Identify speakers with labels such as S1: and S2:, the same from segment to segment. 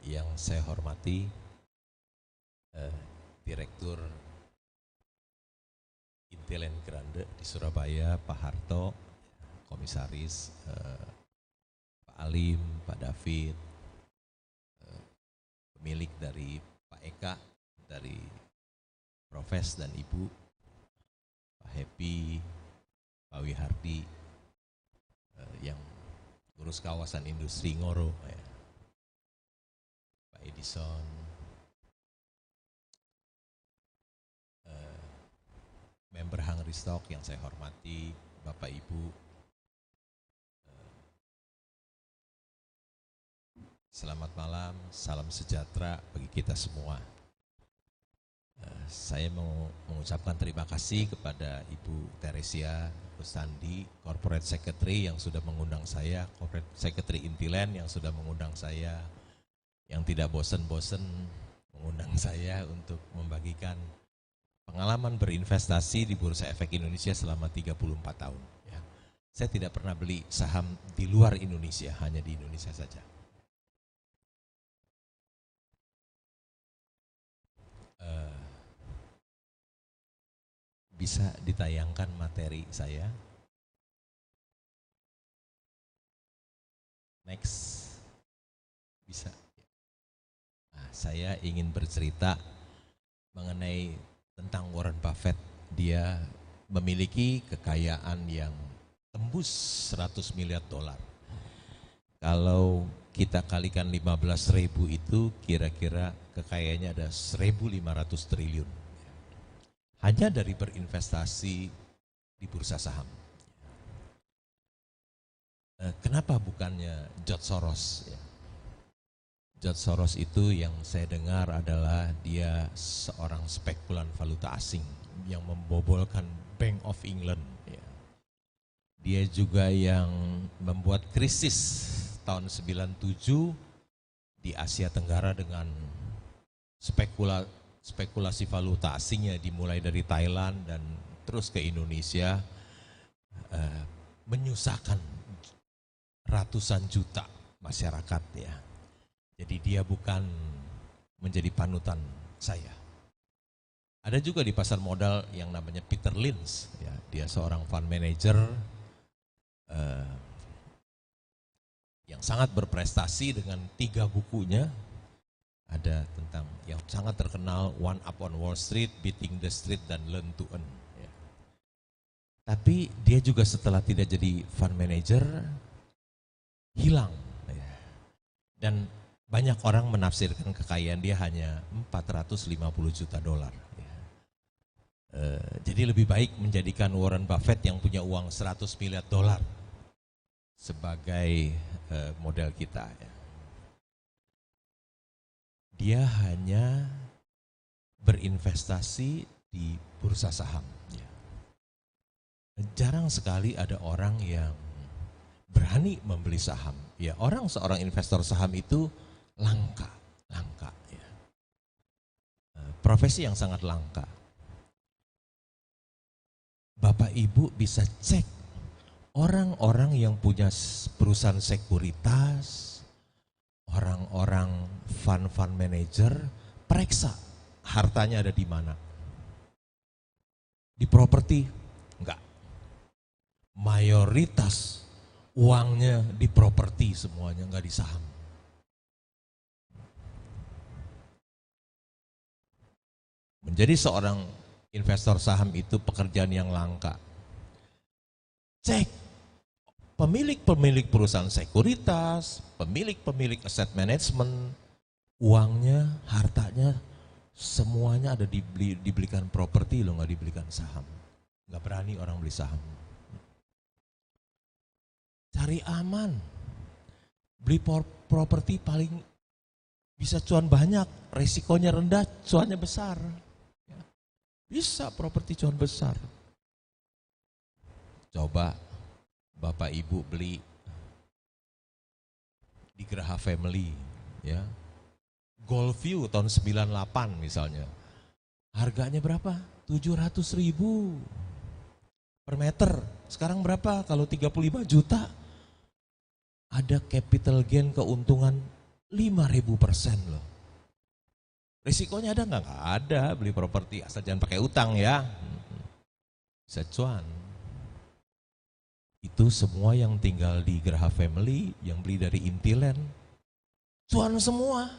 S1: Yang saya hormati Direktur Intilen Grande di Surabaya, Pak Harto, Komisaris, Pak Alim, Pak David, pemilik dari Pak Eka, dari Profes dan Ibu, Pak Happy, Pak Wihardi, yang urus kawasan industri Ngoro, Pak Edison, member Hungry Stock yang saya hormati, Bapak Ibu, selamat malam, salam sejahtera bagi kita semua. Saya mau mengucapkan terima kasih kepada Ibu Teresia Sandi, Corporate Secretary yang sudah mengundang saya, Corporate Secretary Intilen yang sudah mengundang saya, yang tidak bosan-bosan mengundang saya untuk membagikan pengalaman berinvestasi di Bursa Efek Indonesia selama 34 tahun. Ya. Saya tidak pernah beli saham di luar Indonesia, hanya di Indonesia saja. Bisa ditayangkan materi saya. Next. Bisa. Nah, saya ingin bercerita mengenai tentang Warren Buffett. Dia memiliki kekayaan yang tembus 100 miliar dolar. Kalau kita kalikan 15.000 itu kira-kira kekayaannya ada 1.500 triliun. Hanya dari berinvestasi di bursa saham. Kenapa bukannya George Soros? George Soros itu yang saya dengar adalah dia seorang spekulan valuta asing yang membobolkan Bank of England. Dia juga yang membuat krisis tahun 97 di Asia Tenggara dengan spekulasi valuta asingnya dimulai dari Thailand dan terus ke Indonesia, menyusahkan ratusan juta masyarakat ya. Jadi dia bukan menjadi panutan saya. Ada juga di pasar modal yang namanya Peter Lynch, ya. Dia seorang fund manager yang sangat berprestasi dengan 3 bukunya. Ada tentang yang sangat terkenal, One Up on Wall Street, Beating the Street, dan Learn to Earn. Ya. Tapi dia juga setelah tidak jadi fund manager, hilang. Ya. Dan banyak orang menafsirkan kekayaan dia hanya 450 juta dolar. Ya. Jadi lebih baik menjadikan Warren Buffett yang punya uang 100 miliar dolar sebagai model kita. Ya. Dia hanya berinvestasi di bursa saham. Ya. Jarang sekali ada orang yang berani membeli saham. Ya, seorang investor saham itu langka. Ya. Profesi yang sangat langka. Bapak Ibu bisa cek orang-orang yang punya perusahaan sekuritas, orang-orang fund manager, periksa hartanya ada di mana. Di properti? Enggak. Mayoritas uangnya di properti semuanya, enggak di saham. Menjadi seorang investor saham itu pekerjaan yang langka. Cek pemilik perusahaan sekuritas, pemilik aset management, uangnya, hartanya, semuanya ada dibelikan properti loh, nggak dibelikan saham. Nggak berani orang beli saham. Cari aman, beli properti paling bisa cuan banyak, resikonya rendah, cuannya besar. Bisa properti cuan besar. Coba Bapak Ibu beli di Geraha Family, ya. Goldview tahun 98 misalnya. Harganya berapa? 700.000 per meter. Sekarang berapa? Kalau 35 juta. Ada capital gain keuntungan 5.000% loh. Risikonya ada nggak? Nggak ada, beli properti asal jangan pakai utang ya. Bisa cuan. Itu semua yang tinggal di Geraha Family, yang beli dari Intiland, cuan semua.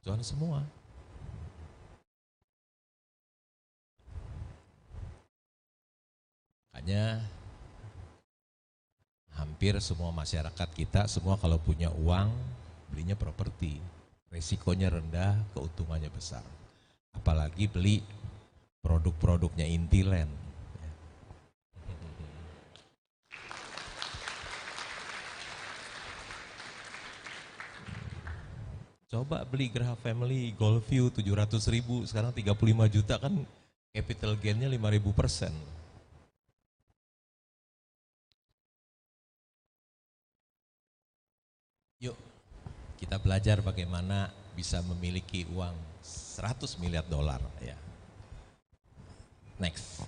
S1: Cuan semua. Makanya hampir semua masyarakat kita, semua kalau punya uang, belinya properti. Resikonya rendah, keuntungannya besar. Apalagi beli produk-produknya Intiland. Coba beli Geraha Family Goldview 700.000, sekarang 35 juta kan capital gainnya 5.000%. Yuk kita belajar bagaimana bisa memiliki uang 100 miliar dolar ya. Next.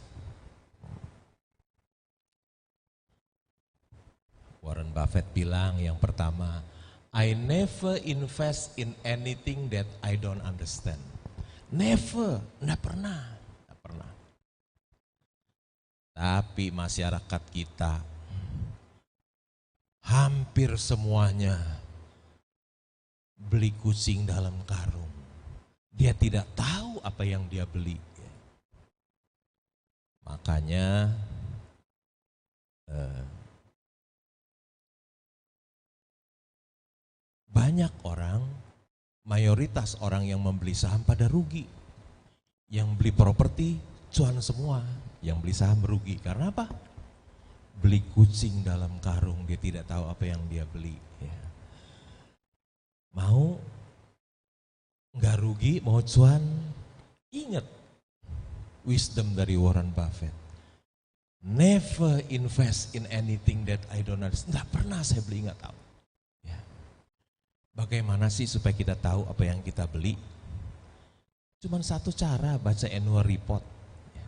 S1: Warren Buffett bilang yang pertama, I never invest in anything that I don't understand. Never, enggak pernah. Tapi masyarakat kita hampir semuanya beli kucing dalam karung. Dia tidak tahu apa yang dia beli. Makanya banyak orang, mayoritas orang yang membeli saham pada rugi. Yang beli properti cuan semua, yang beli saham rugi. Karena apa? Beli kucing dalam karung, dia tidak tahu apa yang dia beli. Ya. Mau nggak rugi, mau cuan, ingat wisdom dari Warren Buffett. Never invest in anything that I don't understand. Nggak pernah saya beli, nggak tahu. Ya. Bagaimana sih supaya kita tahu apa yang kita beli? Cuman satu cara, baca annual report. Ya.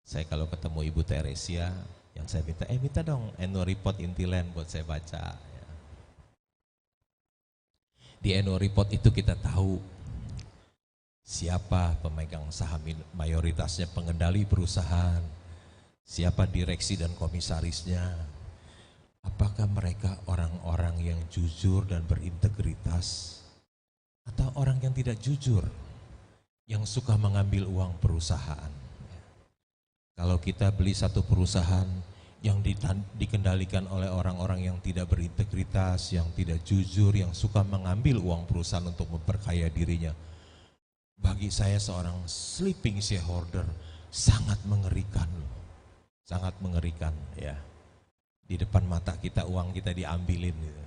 S1: Saya kalau ketemu Ibu Teresia, yang saya minta dong annual report Intiland buat saya baca. Ya. Di annual report itu kita tahu siapa pemegang saham mayoritasnya, pengendali perusahaan, siapa direksi dan komisarisnya, apakah mereka orang-orang yang jujur dan berintegritas, atau orang yang tidak jujur, yang suka mengambil uang perusahaan. Kalau kita beli satu perusahaan yang dikendalikan oleh orang-orang yang tidak berintegritas, yang tidak jujur, yang suka mengambil uang perusahaan untuk memperkaya dirinya, bagi saya seorang sleeping shareholder sangat mengerikan, sangat mengerikan ya. Di depan mata kita uang kita diambilin gitu.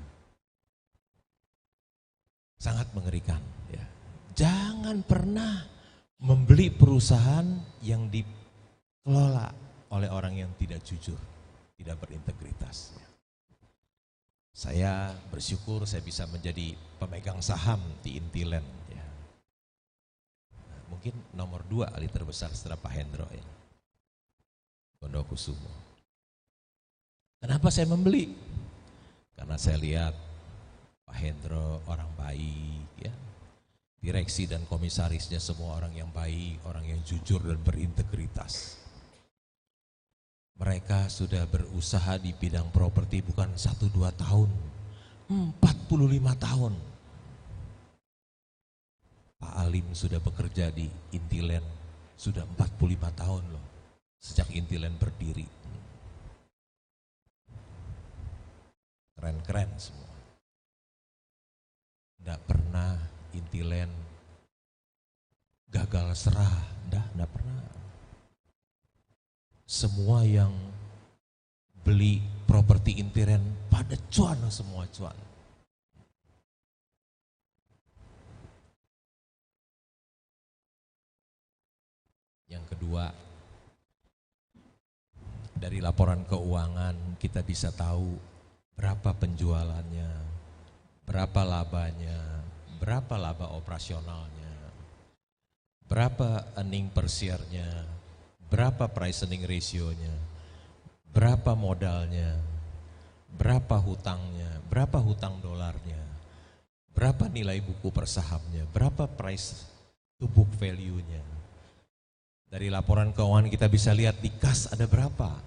S1: Sangat mengerikan ya. Jangan pernah membeli perusahaan yang dikelola oleh orang yang tidak jujur, tidak berintegritas. Saya bersyukur saya bisa menjadi pemegang saham di Intiland ya. Mungkin nomor 2 kali terbesar setelah Pak Hendro ya. Gondokusumo. Kenapa saya membeli? Karena saya lihat Pak Hendro orang baik ya. Direksi dan komisarisnya semua orang yang baik, orang yang jujur dan berintegritas. Mereka sudah berusaha di bidang properti bukan 1-2 tahun, 45 tahun. Pak Alim sudah bekerja di Intiland sudah 45 tahun loh, sejak Intiland berdiri. Keren-keren semua. Nggak pernah Intiland gagal serah, nggak pernah. Semua yang beli properti Intiland pada cuan, semua cuan. Yang kedua, dari laporan keuangan kita bisa tahu berapa penjualannya, berapa labanya, berapa laba operasionalnya, berapa earning per share-nya, berapa price earning ratio-nya, berapa modalnya, berapa hutangnya, berapa hutang dolarnya, berapa nilai buku per sahamnya, berapa price to book value-nya. Dari laporan keuangan kita bisa lihat di kas ada berapa.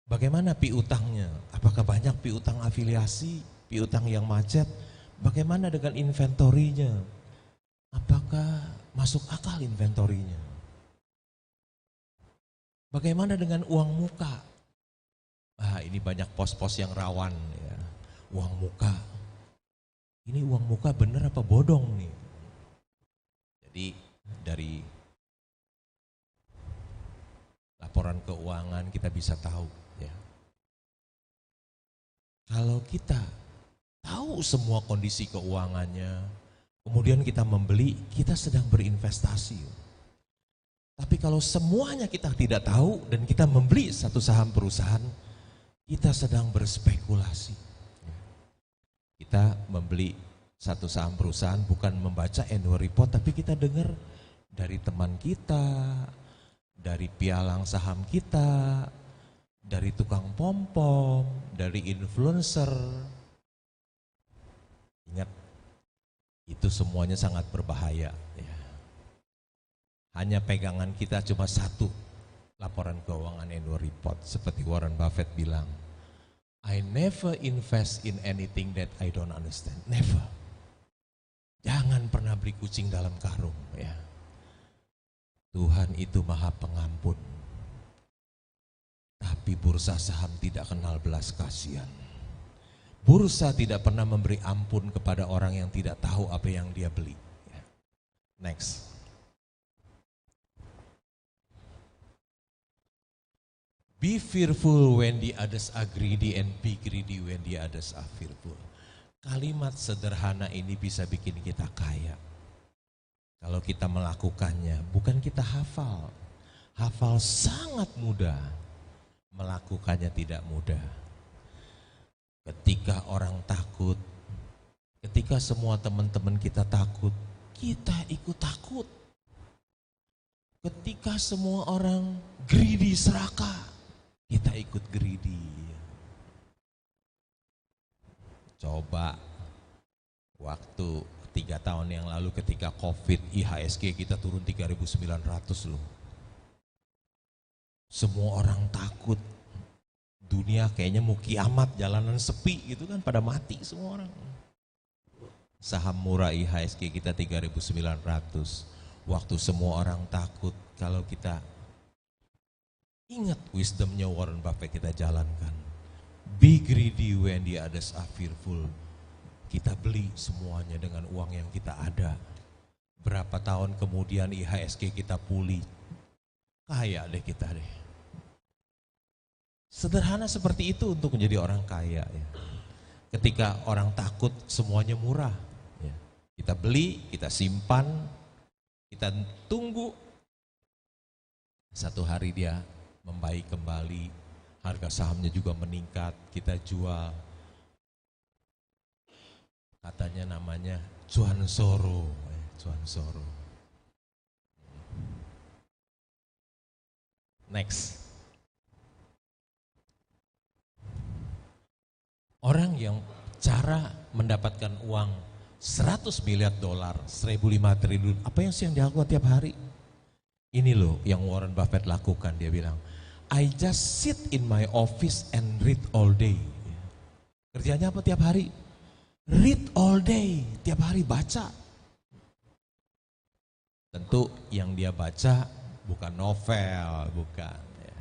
S1: Bagaimana piutangnya? Apakah banyak piutang afiliasi, piutang yang macet? Bagaimana dengan inventorinya? Apakah masuk akal inventorinya? Bagaimana dengan uang muka? Ini banyak pos-pos yang rawan ya. Uang muka. Ini uang muka bener apa bodong nih? Jadi dari laporan keuangan kita bisa tahu ya. Kalau kita tahu semua kondisi keuangannya, kemudian kita membeli, kita sedang berinvestasi. Tapi kalau semuanya kita tidak tahu dan kita membeli satu saham perusahaan, kita sedang berspekulasi. Kita membeli satu saham perusahaan bukan membaca annual report, tapi kita dengar dari teman kita, dari pialang saham kita, dari tukang pom-pom, dari influencer. Ingat, itu semuanya sangat berbahaya. Ya. Hanya pegangan kita cuma satu, laporan keuangan annual report. Seperti Warren Buffett bilang, I never invest in anything that I don't understand. Never. Jangan pernah beli kucing dalam karung. Ya. Tuhan itu maha pengampun. Tapi bursa saham tidak kenal belas kasihan. Bursa tidak pernah memberi ampun kepada orang yang tidak tahu apa yang dia beli. Next. Be fearful when the others are greedy and be greedy when the others are fearful. Kalimat sederhana ini bisa bikin kita kaya. Kalau kita melakukannya, bukan kita hafal. Hafal sangat mudah, melakukannya tidak mudah. Ketika orang takut, ketika semua teman-teman kita takut, kita ikut takut. Ketika semua orang greedy serakah, kita ikut greedy. Coba waktu 3 tahun yang lalu ketika COVID, IHSG kita turun 3.900 loh. Semua orang takut. Dunia kayaknya mau kiamat, jalanan sepi gitu kan, pada mati semua orang. Saham murah IHSG kita 3.900. Waktu semua orang takut, kalau kita ingat wisdomnya Warren Buffett kita jalankan. Be greedy when the others are fearful. Kita beli semuanya dengan uang yang kita ada. Berapa tahun kemudian IHSG kita pulih. Kaya deh kita deh. Sederhana seperti itu untuk menjadi orang kaya. Ya. Ketika orang takut semuanya murah. Ya. Kita beli, kita simpan, kita tunggu. Satu hari dia membaik kembali, harga sahamnya juga meningkat, kita jual. Katanya namanya cuan soro. Cuan soro. Next. Orang yang cara mendapatkan uang 100 miliar dolar, 1.500 triliun, apa yang dia lakukan tiap hari? Ini loh yang Warren Buffett lakukan, dia bilang, I just sit in my office and read all day. Kerjanya apa tiap hari? Read all day, tiap hari baca. Tentu yang dia baca bukan novel, bukan. Ya.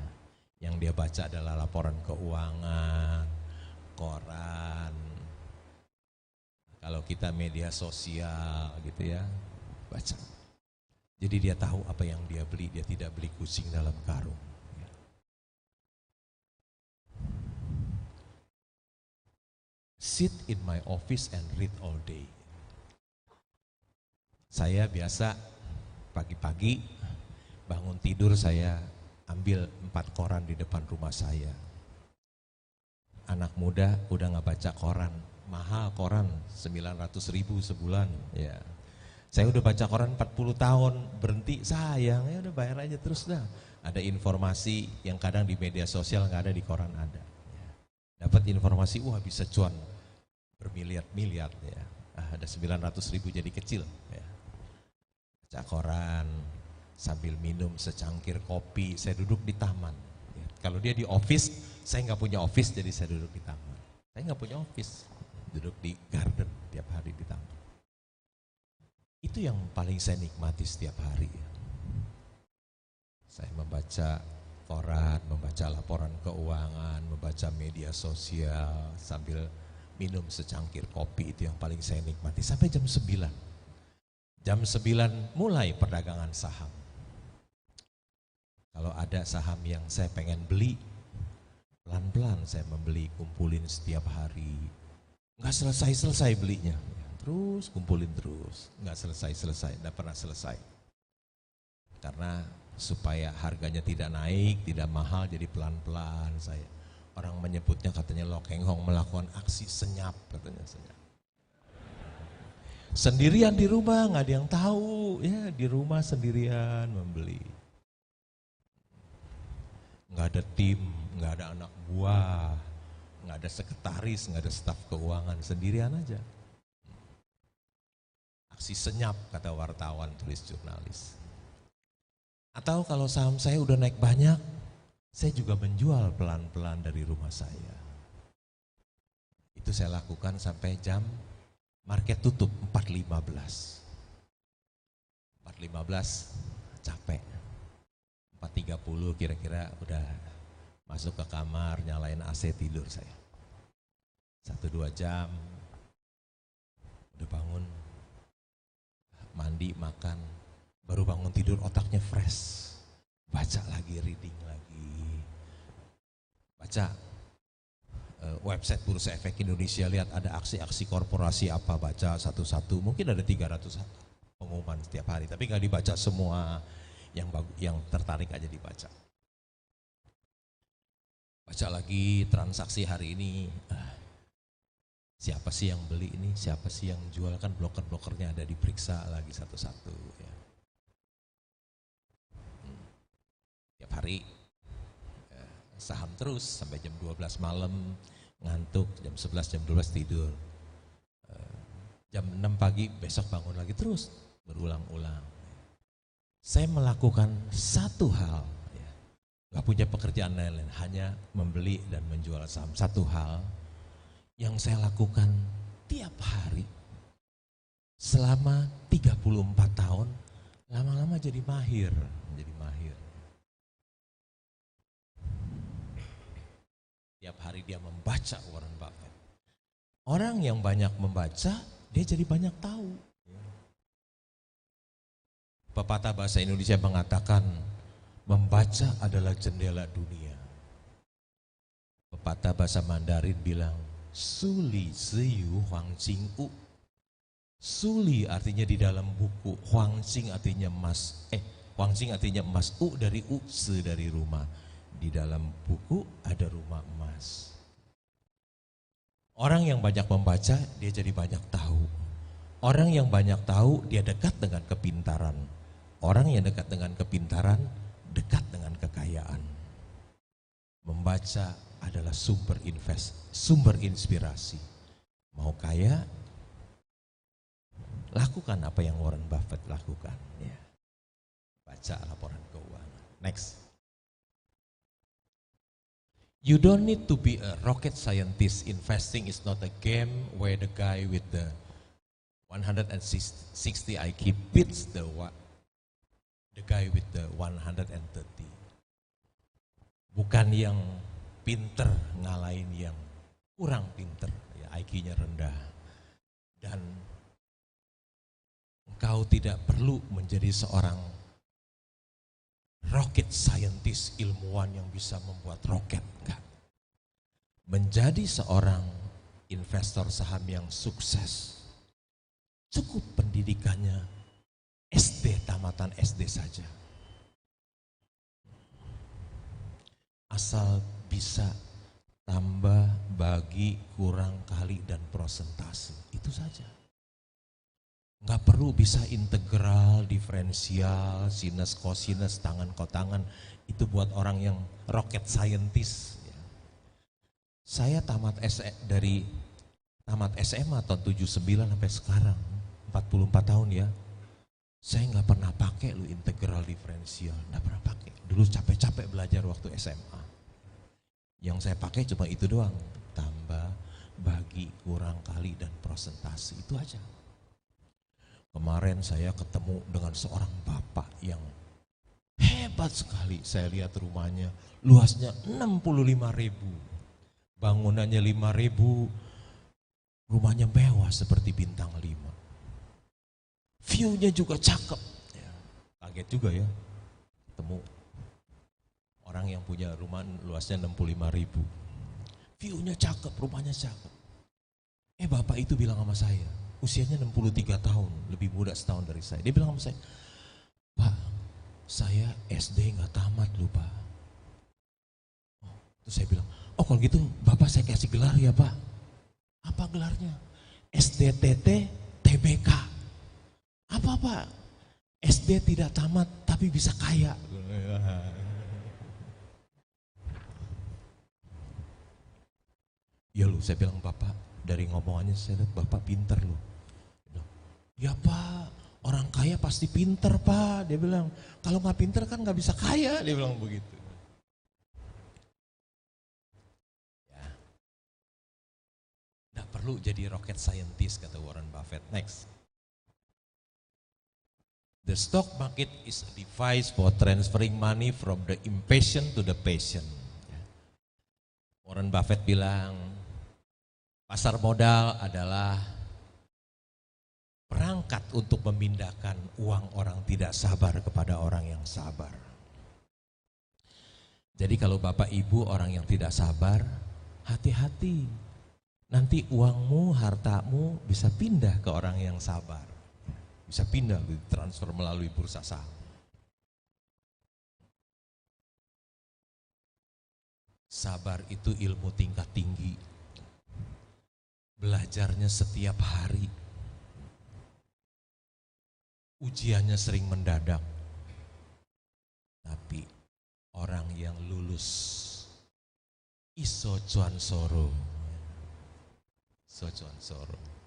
S1: Yang dia baca adalah laporan keuangan, koran, kalau kita media sosial gitu ya, baca. Jadi dia tahu apa yang dia beli, dia tidak beli kucing dalam karung. Ya. Sit in my office and read all day. Saya biasa pagi-pagi bangun tidur saya ambil 4 koran di depan rumah saya. Anak muda udah gak baca koran, mahal koran 900.000 sebulan. Ya. Saya udah baca koran 40 tahun, berhenti sayang, ya udah bayar aja terus dah. Ada informasi yang kadang di media sosial gak ada, di koran ada. Ya. Dapat informasi, wah bisa cuan bermiliar-miliar ya. Ada 900.000 jadi kecil ya. Baca koran sambil minum secangkir kopi, saya duduk di taman ya. Kalau dia di office, saya nggak punya office, jadi saya duduk di taman. Saya nggak punya office, duduk di garden tiap hari di taman. Itu yang paling saya nikmati setiap hari ya. Saya membaca koran, membaca laporan keuangan, membaca media sosial sambil minum secangkir kopi, itu yang paling saya nikmati sampai jam 9. Jam 9 mulai perdagangan saham. Kalau ada saham yang saya pengen beli, pelan-pelan saya membeli, kumpulin setiap hari. Nggak selesai-selesai belinya, terus kumpulin terus, nggak selesai-selesai, nggak pernah selesai. Karena supaya harganya tidak naik, tidak mahal, jadi pelan-pelan saya. Orang menyebutnya katanya Lo Keng Hong melakukan aksi senyap, katanya senyap. Sendirian di rumah, nggak ada yang tahu, ya di rumah sendirian membeli. Nggak ada tim, nggak ada anak buah, nggak ada sekretaris, nggak ada staf keuangan, sendirian aja. Aksi senyap, kata wartawan, tulis jurnalis. Atau kalau saham saya udah naik banyak, saya juga menjual pelan-pelan dari rumah saya. Itu saya lakukan sampai jam market tutup 4.15. 4.15 capek. 4.30 kira-kira udah masuk ke kamar, nyalain AC, tidur saya. 1-2 jam, udah bangun, mandi, makan, baru bangun tidur otaknya fresh. Baca lagi, reading lagi. Baca website Bursa Efek Indonesia, lihat ada aksi-aksi korporasi apa, baca satu-satu. Mungkin ada 300 pengumuman setiap hari, tapi nggak dibaca semua. Yang tertarik aja dibaca. Baca lagi transaksi hari ini. Siapa sih yang beli ini? Siapa sih yang jual? Kan bloker-blokernya ada, diperiksa lagi satu-satu. Ya. Tiap hari saham terus sampai jam 12 malam, ngantuk, jam 11, jam 12 tidur. Jam 6 pagi besok bangun lagi, terus berulang-ulang. Saya melakukan satu hal, ya, gak punya pekerjaan lain-lain, hanya membeli dan menjual saham. Satu hal yang saya lakukan tiap hari selama 34 tahun, lama-lama jadi mahir, Tiap hari dia membaca Warren Buffett. Orang yang banyak membaca, dia jadi banyak tahu. Pepatah bahasa Indonesia mengatakan, membaca adalah jendela dunia. Pepatah bahasa Mandarin bilang, Suli ziyu huang jing u. Suli artinya di dalam buku, huang jing artinya emas. Huang jing artinya emas, u dari u, se dari rumah. Di dalam buku ada rumah emas. Orang yang banyak membaca, dia jadi banyak tahu. Orang yang banyak tahu, dia dekat dengan kepintaran. Orang yang dekat dengan kepintaran, dekat dengan kekayaan. Membaca adalah sumber inspirasi. Mau kaya, lakukan apa yang Warren Buffett lakukan. Ya. Baca laporan keuangan. Next. You don't need to be a rocket scientist. Investing is not a game where the guy with the 160 IQ beats the guy with the 130. Bukan yang pinter ngalahin yang kurang pinter, ya, IQ-nya rendah. Dan engkau tidak perlu menjadi seorang rocket scientist, ilmuwan yang bisa membuat roket. Enggak. Menjadi seorang investor saham yang sukses, cukup pendidikannya SD, tamatan SD saja. Asal bisa tambah, bagi, kurang, kali, dan prosentase. Itu saja. Nggak perlu bisa integral, diferensial, sinus, kosinus, tangan, kotangan. Itu buat orang yang rocket scientist. Saya dari tamat SMA tahun 79 sampai sekarang, 44 tahun ya. Saya nggak pernah pakai lo integral diferensial, nggak pernah pakai. Dulu capek-capek belajar waktu SMA. Yang saya pakai cuma itu doang, tambah, bagi, kurang, kali, dan prosentase, itu aja. Kemarin saya ketemu dengan seorang bapak yang hebat sekali. Saya lihat rumahnya, luasnya 65.000, bangunannya 5.000, rumahnya mewah seperti bintang 5. View-nya juga cakep. Ya, kaget juga ya, ketemu orang yang punya rumah luasnya 65.000. View-nya cakep, rumahnya cakep. Bapak itu bilang sama saya, usianya 63 tahun, lebih muda setahun dari saya. Dia bilang sama saya, Pak, saya SD nggak tamat loh Pak. Terus saya bilang, oh kalau gitu Bapak saya kasih gelar ya Pak. Apa gelarnya? SDTT TBK. Apa Pak? SD tidak tamat tapi bisa kaya. Ya lu, saya bilang Bapak, dari ngomongannya saya lihat Bapak pinter loh. Ya Pak, orang kaya pasti pinter Pak. Dia bilang, kalau nggak pinter kan nggak bisa kaya. Dia bilang begitu. Ya, nggak perlu jadi rocket scientist kata Warren Buffett. Next. The stock market is a device for transferring money from the impatient to the patient. Warren Buffett bilang, pasar modal adalah perangkat untuk memindahkan uang orang tidak sabar kepada orang yang sabar. Jadi kalau Bapak Ibu orang yang tidak sabar, hati-hati. Nanti uangmu, hartamu bisa pindah ke orang yang sabar. Bisa pindah, transfer melalui bursa saham. Sabar itu ilmu tingkat tinggi. Belajarnya setiap hari. Ujiannya sering mendadak. Tapi orang yang lulus iso cuan soro. So cuan soro.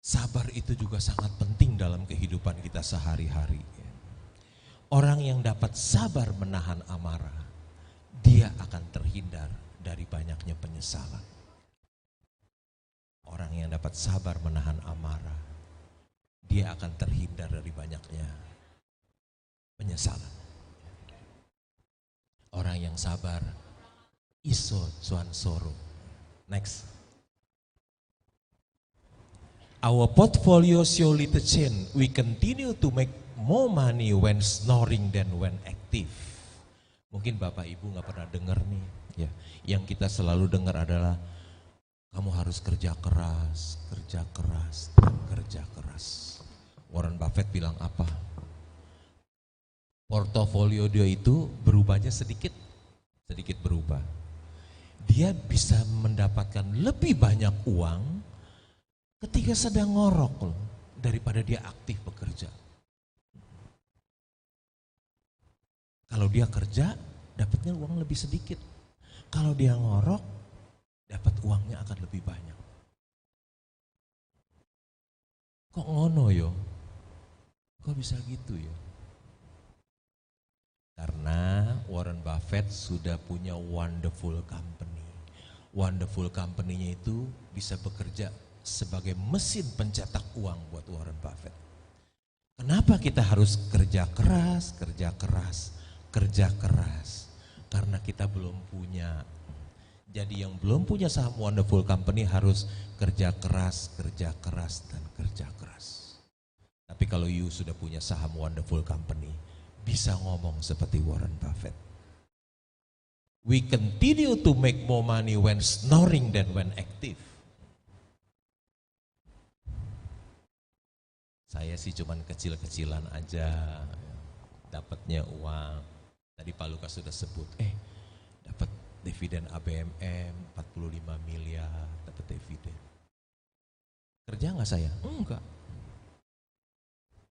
S1: Sabar itu juga sangat penting dalam kehidupan kita sehari-hari. Orang yang dapat sabar menahan amarah, dia akan terhindar dari banyaknya penyesalan. Orang yang dapat sabar menahan amarah, dia akan terhindar dari banyaknya penyesalan. Orang yang sabar, iso cuan soro. Next. Our portfolio show little change. We continue to make more money when snoring than when active. Mungkin Bapak Ibu nggak pernah dengar nih, ya. Yang kita selalu dengar adalah kamu harus kerja keras, kerja keras, kerja keras. Warren Buffett bilang apa? Portofolio dia itu berubahnya sedikit berubah. Dia bisa mendapatkan lebih banyak uang ketika sedang ngorok loh, daripada dia aktif bekerja. Kalau dia kerja, dapatnya uang lebih sedikit. Kalau dia ngorok, dapat uangnya akan lebih banyak. Kok ngono yo? Kok bisa gitu ya? Karena Warren Buffett sudah punya wonderful company. Wonderful company-nya itu bisa bekerja sebagai mesin pencetak uang buat Warren Buffett. Kenapa kita harus kerja keras, kerja keras, kerja keras? Karena kita belum punya. Jadi yang belum punya saham Wonderful Company harus kerja keras, dan kerja keras. Tapi kalau you sudah punya saham Wonderful Company, bisa ngomong seperti Warren Buffett. We continue to make more money when snoring than when active. Saya sih cuman kecil-kecilan aja dapatnya uang. Tadi Pak Lukas sudah sebut, dapat dividen ABMM 45 miliar, dapat dividen. Kerja nggak saya? Enggak.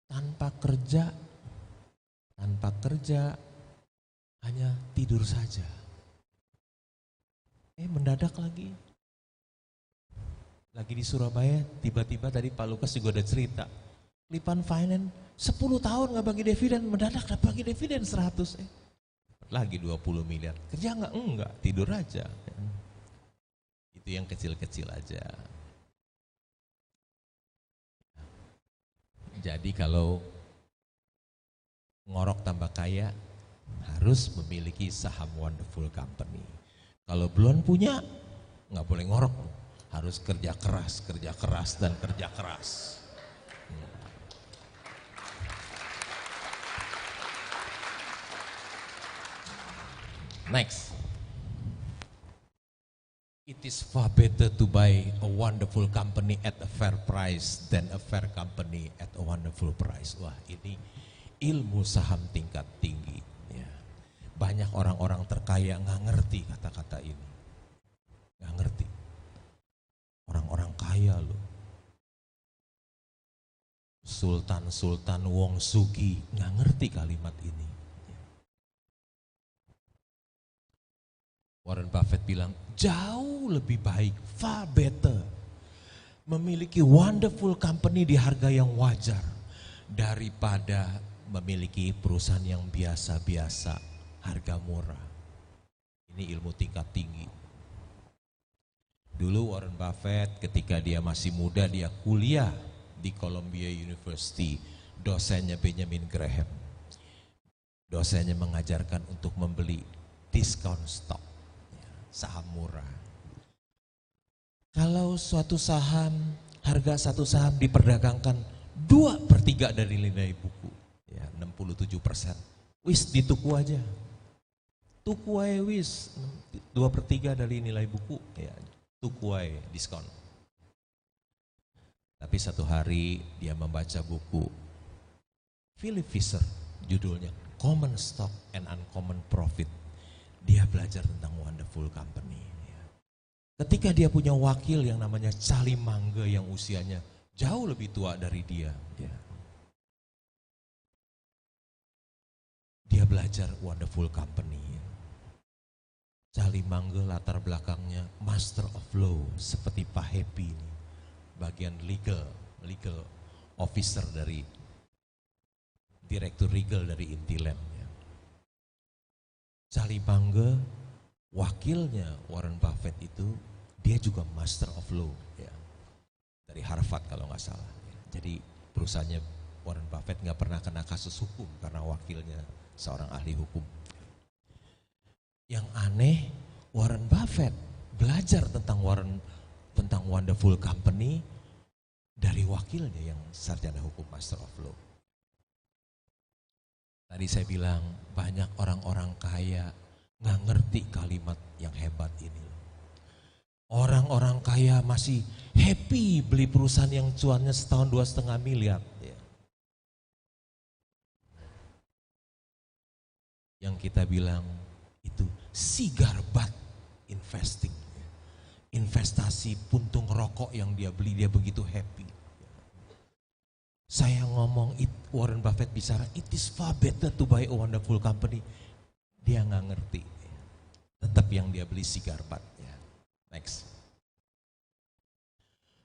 S1: Tanpa kerja hanya tidur saja. Mendadak lagi di Surabaya, tiba-tiba tadi Pak Lukas juga ada cerita, Lipan Finance 10 tahun nggak bagi dividen, mendadak bagi dividen 100, lagi 20 miliar, kerja nggak? Enggak, tidur aja. Itu yang kecil-kecil aja. Jadi kalau ngorok tambah kaya, harus memiliki saham Wonderful Company. Kalau belum punya, nggak boleh ngorok, harus kerja keras dan kerja keras. Next. It is far better to buy a wonderful company at a fair price than a fair company at a wonderful price. Wah, ini ilmu saham tingkat tinggi. Ya. Banyak orang-orang terkaya nggak ngerti kata-kata ini, nggak ngerti. Orang-orang kaya loh, Sultan Wong Sugi nggak ngerti kalimat ini. Warren Buffett bilang, jauh lebih baik, far better, memiliki wonderful company di harga yang wajar daripada memiliki perusahaan yang biasa-biasa, harga murah. Ini ilmu tingkat tinggi. Dulu Warren Buffett ketika dia masih muda, dia kuliah di Columbia University, dosennya Benjamin Graham. Dosennya mengajarkan untuk membeli discount stock, saham murah. Kalau suatu saham, harga satu saham diperdagangkan 2/3 dari nilai buku, ya 67%. Wis dituku aja. Tuku aja wis, 2/3 dari nilai buku, ya tuku aja diskon. Tapi satu hari dia membaca buku Philip Fisher, judulnya Common Stock and Uncommon Profit. Dia belajar tentang wonderful company. Ketika dia punya wakil yang namanya Charlie Munger yang usianya jauh lebih tua dari dia. Dia belajar wonderful company. Charlie Munger latar belakangnya Master of Law seperti Pak Happy ini. Bagian legal officer dari direktur legal dari Intilem. Charlie Munger, wakilnya Warren Buffett itu, dia juga Master of Law, ya, dari Harvard kalau nggak salah. Jadi perusahaannya Warren Buffett nggak pernah kena kasus hukum karena wakilnya seorang ahli hukum. Yang aneh, Warren Buffett belajar tentang wonderful company dari wakilnya yang sarjana hukum Master of Law. Tadi saya bilang banyak orang-orang kaya nggak ngerti kalimat yang hebat ini. Orang-orang kaya masih happy beli perusahaan yang cuannya setahun 2,5 miliar. Yang kita bilang itu cigar butt investing. Investasi puntung rokok yang dia beli, dia begitu happy. Saya ngomong, Warren Buffett bicara, it is far better to buy a wonderful company. Dia nggak ngerti. Tetap yang dia beli cigar butt. Next.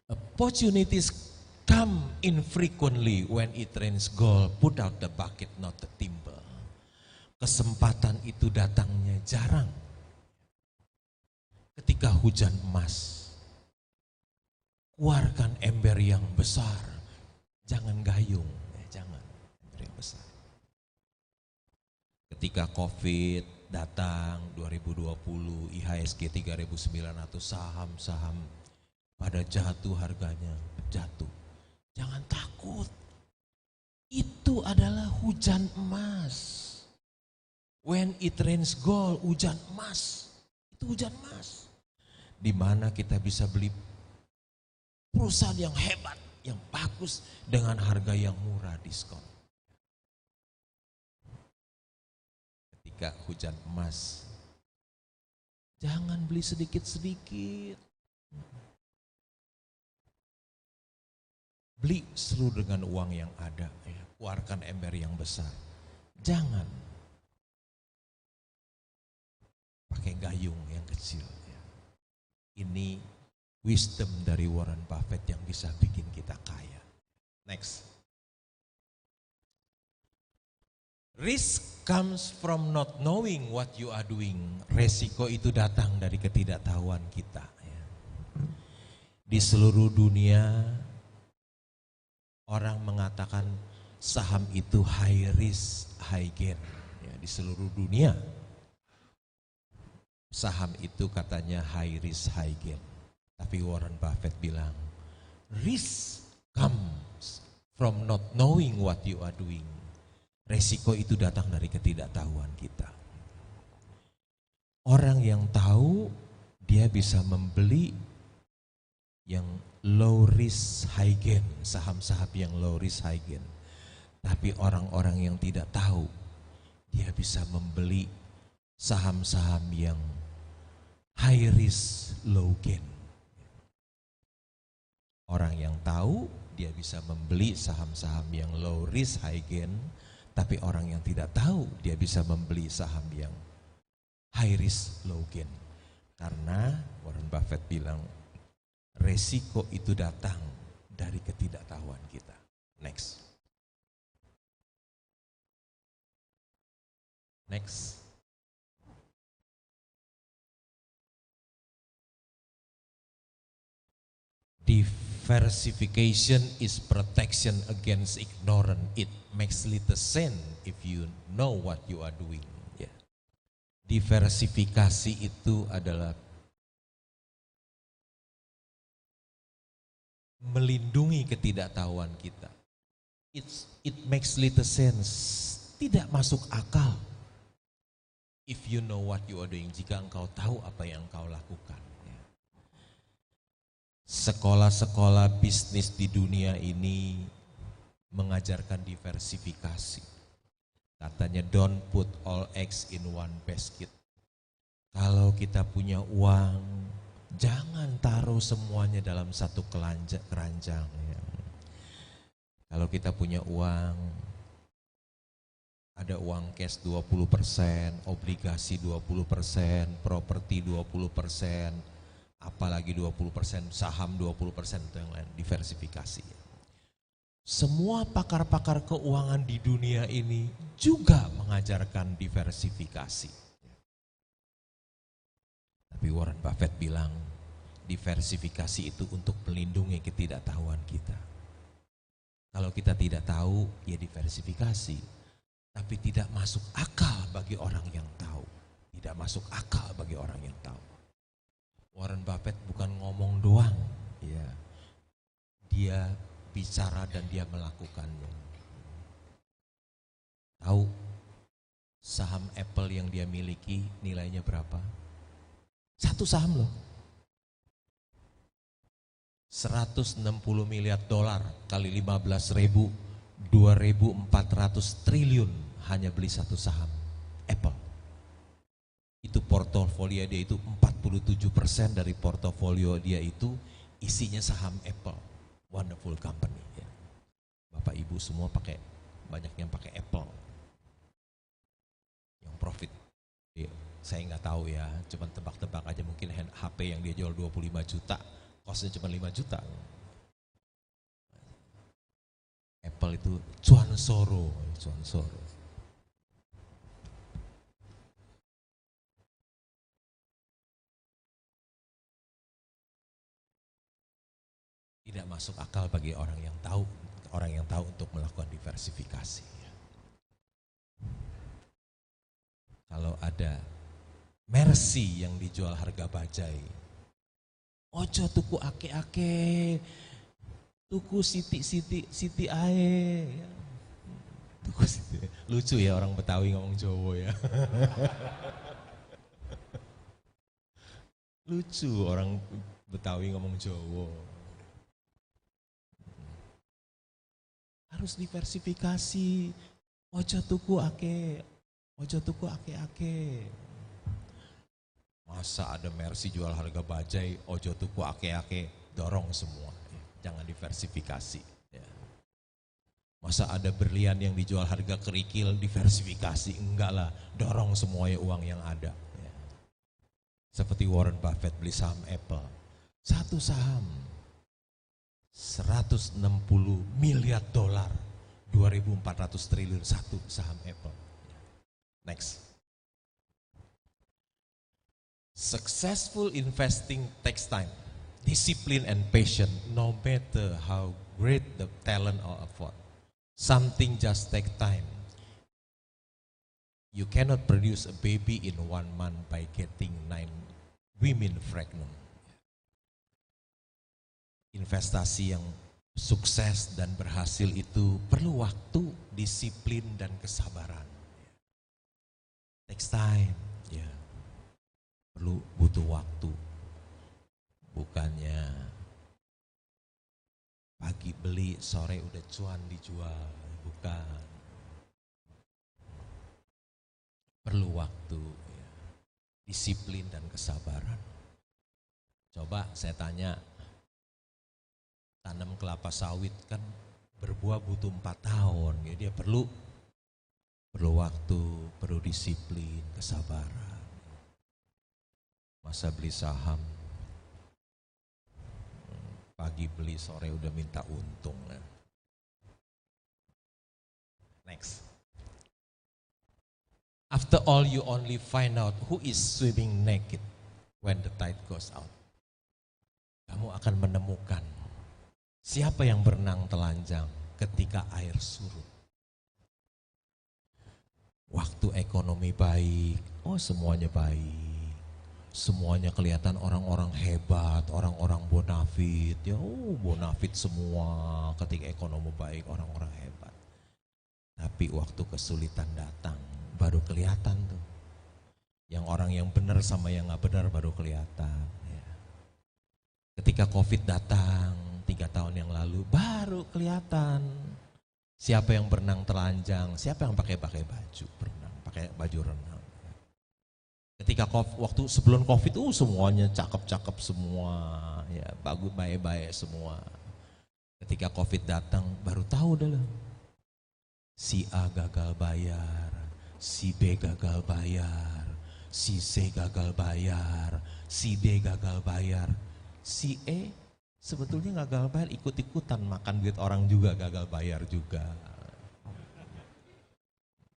S1: Opportunities come infrequently when it rains gold. Put out the bucket, not the timber. Kesempatan itu datangnya jarang. Ketika hujan emas, keluarkan ember yang besar. Jangan gayung, jangan ember yang besar. Ketika COVID datang 2020, IHSG 3.900, saham-saham pada jatuh harganya, jatuh. Jangan takut, itu adalah hujan emas. When it rains gold, hujan emas, itu hujan emas. Di mana kita bisa beli perusahaan yang hebat, yang bagus dengan harga yang murah, diskon. Ketika hujan emas, jangan beli sedikit-sedikit. Beli seluruh dengan uang yang ada, keluarkan ember yang besar. Jangan. pakai gayung yang kecil. Ya. Ini wisdom dari Warren Buffett yang bisa bikin kita kaya. Next. Risk comes from not knowing what you are doing. Resiko itu datang dari ketidaktahuan kita. Ya. Di seluruh dunia, orang mengatakan saham itu high risk, high gain. Ya, di seluruh dunia, saham itu katanya high risk, high gain. Tapi Warren Buffett bilang, risk comes from not knowing what you are doing. Resiko itu datang dari ketidaktahuan kita. Orang yang tahu, dia bisa membeli yang low risk high gain, saham-saham yang low risk high gain. Tapi orang-orang yang tidak tahu, dia bisa membeli saham-saham yang high risk low gain. Orang yang tahu, dia bisa membeli saham-saham yang low risk high gain. Tapi orang yang tidak tahu, dia bisa membeli saham yang high risk low gain. Karena Warren Buffett bilang, resiko itu datang dari ketidaktahuan kita. Next. Next. Diversification is protection against ignorance. It makes little sense if you know what you are doing. Yeah. Diversifikasi itu adalah melindungi ketidaktahuan kita. It makes little sense. Tidak masuk akal. If you know what you are doing, jika engkau tahu apa yang engkau lakukan. Sekolah-sekolah bisnis di dunia ini mengajarkan diversifikasi. Katanya don't put all eggs in one basket. Kalau kita punya uang, jangan taruh semuanya dalam satu keranjang. Ya. Kalau kita punya uang, ada uang cash 20%, obligasi 20%, properti 20%, apalagi 20%, saham 20%, itu yang lain, diversifikasi. Semua pakar-pakar keuangan di dunia ini juga mengajarkan diversifikasi. Tapi Warren Buffett bilang, diversifikasi itu untuk melindungi ketidaktahuan kita. Kalau kita tidak tahu, ya diversifikasi. Tapi tidak masuk akal bagi orang yang tahu. Tidak masuk akal bagi orang yang tahu. Warren Buffett bukan ngomong doang, ya. Dia bicara dan dia melakukannya. Tahu saham Apple yang dia miliki nilainya berapa? Satu saham loh. 160 miliar dolar kali 15.000, 2.400 triliun hanya beli satu saham Apple. Itu portofolio dia itu 47% dari portofolio dia itu isinya saham Apple. Wonderful company. Ya. Bapak Ibu semua banyak yang pakai Apple. Yang profit. Ya, saya nggak tahu ya, cuma tebak-tebak aja mungkin HP yang dia jual 25 juta, costnya cuma 5 juta. Apple itu cuan soro. Tidak masuk akal bagi orang yang tahu untuk melakukan diversifikasi. Kalau ada Mercy yang dijual harga bajai, ojo tuku ake-ake, tuku siti ae. Tuku siti. Lucu ya orang Betawi ngomong Jawa ya. Lucu orang Betawi ngomong Jawa. Harus diversifikasi. Ojo tuku ake-ake. Masa ada Mercy jual harga bajai, ojo tuku ake-ake, dorong semua. Jangan diversifikasi. Masa ada berlian yang dijual harga kerikil, diversifikasi, enggak lah, dorong semuanya uang yang ada. Seperti Warren Buffett beli saham Apple. Satu saham 160 miliar dolar, 2.400 triliun satu saham Apple. Next. Successful investing takes time, discipline and patience, no matter how great the talent or effort. Something just take time. You cannot produce a baby in 1 month by getting 9 women pregnant. Investasi yang sukses dan berhasil itu perlu waktu, disiplin dan kesabaran. Takes time, ya. Perlu butuh waktu. Bukannya pagi beli, sore udah cuan dijual, bukan. Perlu waktu, ya. Disiplin dan kesabaran. Coba saya tanya, tanam kelapa sawit kan berbuah butuh 4 tahun, ya. Dia perlu waktu, perlu disiplin, kesabaran. Masa beli saham, pagi beli, sore udah minta untung. Ya. Next. After all, you only find out who is swimming naked when the tide goes out. Kamu akan menemukan siapa yang berenang telanjang ketika air surut. Waktu ekonomi baik, oh semuanya baik. Semuanya kelihatan orang-orang hebat, orang-orang bonafit. Ya, oh bonafit semua ketika ekonomi baik, orang-orang hebat. Tapi waktu kesulitan datang, baru kelihatan tuh. Yang orang yang benar sama yang nggak benar baru kelihatan. Ya. Ketika COVID datang 3 tahun yang lalu, baru kelihatan siapa yang berenang telanjang, siapa yang pakai baju berenang, pakai baju renang. Ketika waktu sebelum COVID, semuanya cakep-cakep semua, ya bagus, baik-baik semua. Ketika COVID datang, baru tahu dah lah. Si A gagal bayar, si B gagal bayar, si C gagal bayar, si D gagal bayar, si E sebetulnya gagal bayar, ikut-ikutan makan duit orang juga, gagal bayar juga.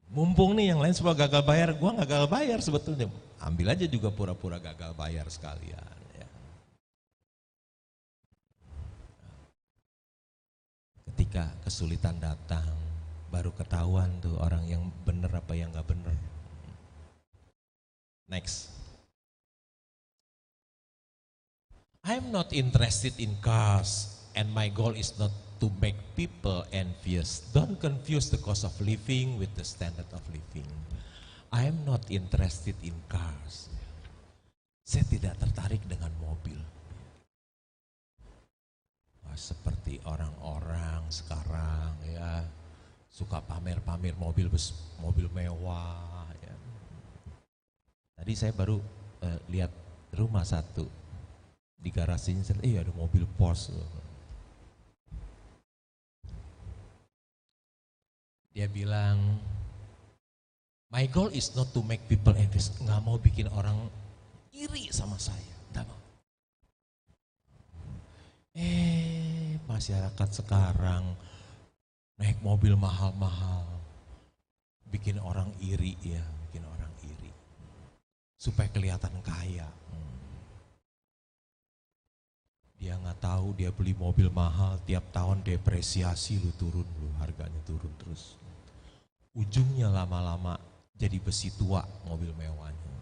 S1: Mumpung nih yang lain semua gagal bayar, gua gagal bayar sebetulnya. Ambil aja juga pura-pura gagal bayar sekalian. Ya. Ketika kesulitan datang, baru ketahuan tuh orang yang bener apa yang gak bener. Next. I'm not interested in cars and my goal is not to make people envious. Don't confuse the cost of living with the standard of living. I am not interested in cars. Saya tidak tertarik dengan mobil. Wah, seperti orang-orang sekarang ya suka pamer-pamer mobil mewah. Ya. Tadi saya baru lihat rumah satu di garasinya, ada mobil Porsche. Dia bilang, my goal is not to make people envious. Nggak mau bikin orang iri sama saya. Nggak mau. Masyarakat sekarang naik mobil mahal-mahal, bikin orang iri ya, bikin orang iri. Supaya kelihatan kaya. Dia nggak tahu dia beli mobil mahal, tiap tahun depresiasi turun, harganya turun terus. Ujungnya lama-lama jadi besi tua mobil mewahnya.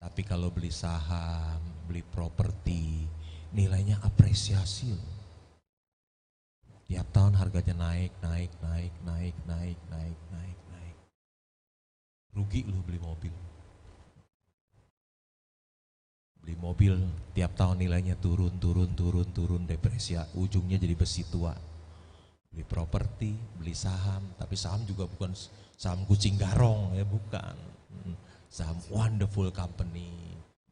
S1: Tapi kalau beli saham, beli properti, nilainya apresiasi. Tiap tahun harganya naik. Rugi lu beli mobil. Beli mobil tiap tahun nilainya turun, depresiasi, ujungnya jadi besi tua. Beli properti, beli saham, tapi saham juga bukan saham kucing garong ya, bukan. Saham wonderful company.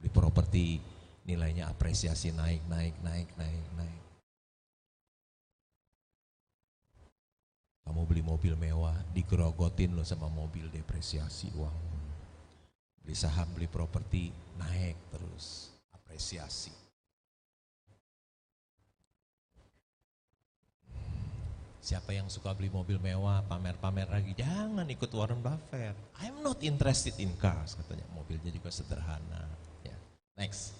S1: Beli properti nilainya apresiasi naik. Kamu beli mobil mewah, digerogotin lo sama mobil depresiasi, uang. Beli saham, beli properti, naik terus, apresiasi. Siapa yang suka beli mobil mewah, pamer-pamer lagi, jangan ikut Warren Buffett. I'm not interested in cars, katanya. Mobilnya juga sederhana. Ya. Next.